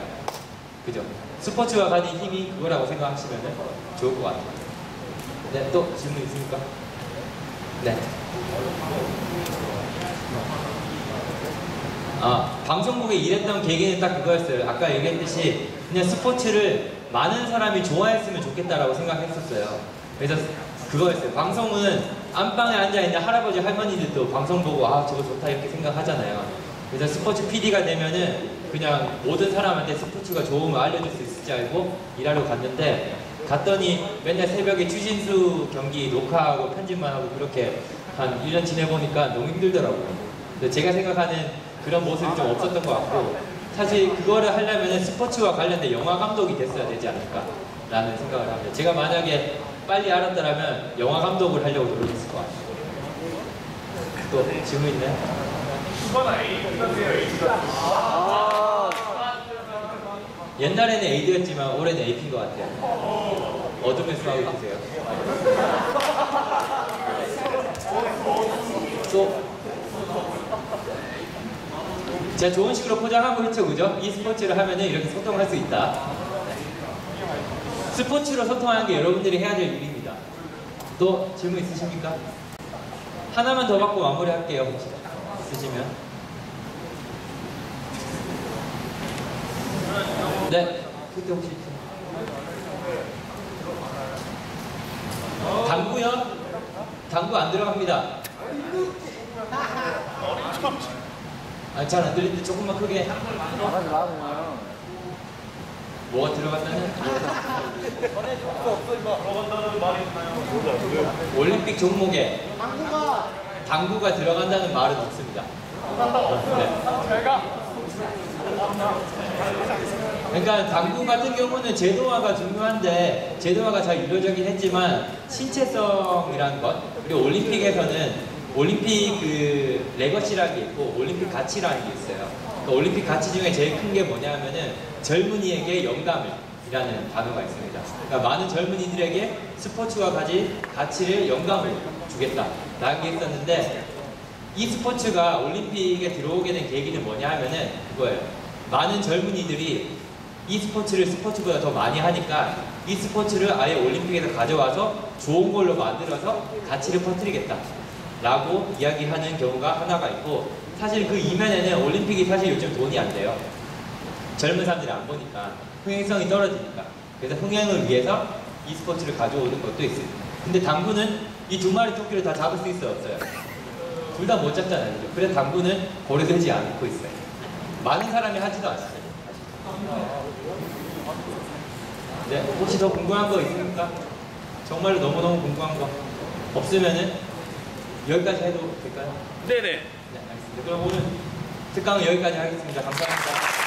그죠? 스포츠가 가진 힘이 그거라고 생각하시면은 좋을 것 같아요. 네, 또 질문 있습니까? 네. 방송국에 일했던 계기는 딱 그거였어요. 아까 얘기했듯이 그냥 스포츠를 많은 사람이 좋아했으면 좋겠다라고 생각했었어요. 그래서 그거였어요. 방송은 안방에 앉아있는 할아버지 할머니들도 방송 보고 아 저거 좋다 이렇게 생각하잖아요. 그래서 스포츠 PD가 되면은 그냥 모든 사람한테 스포츠가 좋으면 알려줄 수 있을지 알고 일하러 갔는데, 갔더니 맨날 새벽에 추신수 경기 녹화하고 편집만 하고 그렇게 한 1년 지내보니까 너무 힘들더라고요. 근데 제가 생각하는 그런 모습이 좀 없었던 것 같고, 사실 그거를 하려면 스포츠와 관련된 영화 감독이 됐어야 되지 않을까라는 생각을 합니다. 제가 만약에 빨리 알았더라면 영화 감독을 하려고 노력했을 것 같아요. 또 질문 있나요? 옛날에는 AD였지만 올해는 AP인 것 같아요. 어둠의 수학을 보세요. 또 제가 좋은 식으로 포장하고 있죠, 그죠? 이 스포츠를 하면은 이렇게 소통할 수 있다. 스포츠로 소통하는 게 여러분들이 해야 될 일입니다. 또 질문 있으십니까? 하나만 더 받고 마무리할게요. 혹시 있으시면. 네. 그때 혹시 당구요? 당구 안 들어갑니다. 잘 안 들리는데 조금만 크게. 뭐가 들어간다는? 올림픽 종목에 당구가 들어간다는 말은 없습니다. 네. 그러니까 당구 같은 경우는 제도화가 중요한데 제도화가 잘 이루어지긴 했지만 신체성이라는 것, 그리고 올림픽에서는 올림픽 그 레거시라는 게 있고 올림픽 가치라는 게 있어요. 그러니까 올림픽 가치 중에 제일 큰 게 뭐냐면은 젊은이에게 영감이라는 단어가 있습니다. 그러니까 많은 젊은이들에게 스포츠와 가진 가치를 영감을 주겠다라는 게 있었는데, 이 스포츠가 올림픽에 들어오게 된 계기는 뭐냐 하면은 그거예요. 많은 젊은이들이 이 스포츠를 스포츠보다 더 많이 하니까 이 스포츠를 아예 올림픽에서 가져와서 좋은 걸로 만들어서 가치를 퍼뜨리겠다 라고 이야기하는 경우가 하나가 있고, 사실 그 이면에는 올림픽이 사실 요즘 돈이 안 돼요. 젊은 사람들이 안 보니까 흥행성이 떨어지니까. 그래서 흥행을 위해서 이 스포츠를 가져오는 것도 있습니다. 근데 당구는 이 두 마리 토끼를 다 잡을 수 있어요, 없어요? 둘 다 못 잡잖아요, 그죠? 그래서 당구는 고려되지 않고 있어요. 많은 사람이 하지도 않아요. 네, 혹시 더 궁금한 거 있습니까? 정말로 너무너무 궁금한 거 없으면은 여기까지 해도 될까요? 네네. 네, 알겠습니다. 그럼 오늘 특강은 여기까지 하겠습니다. 감사합니다.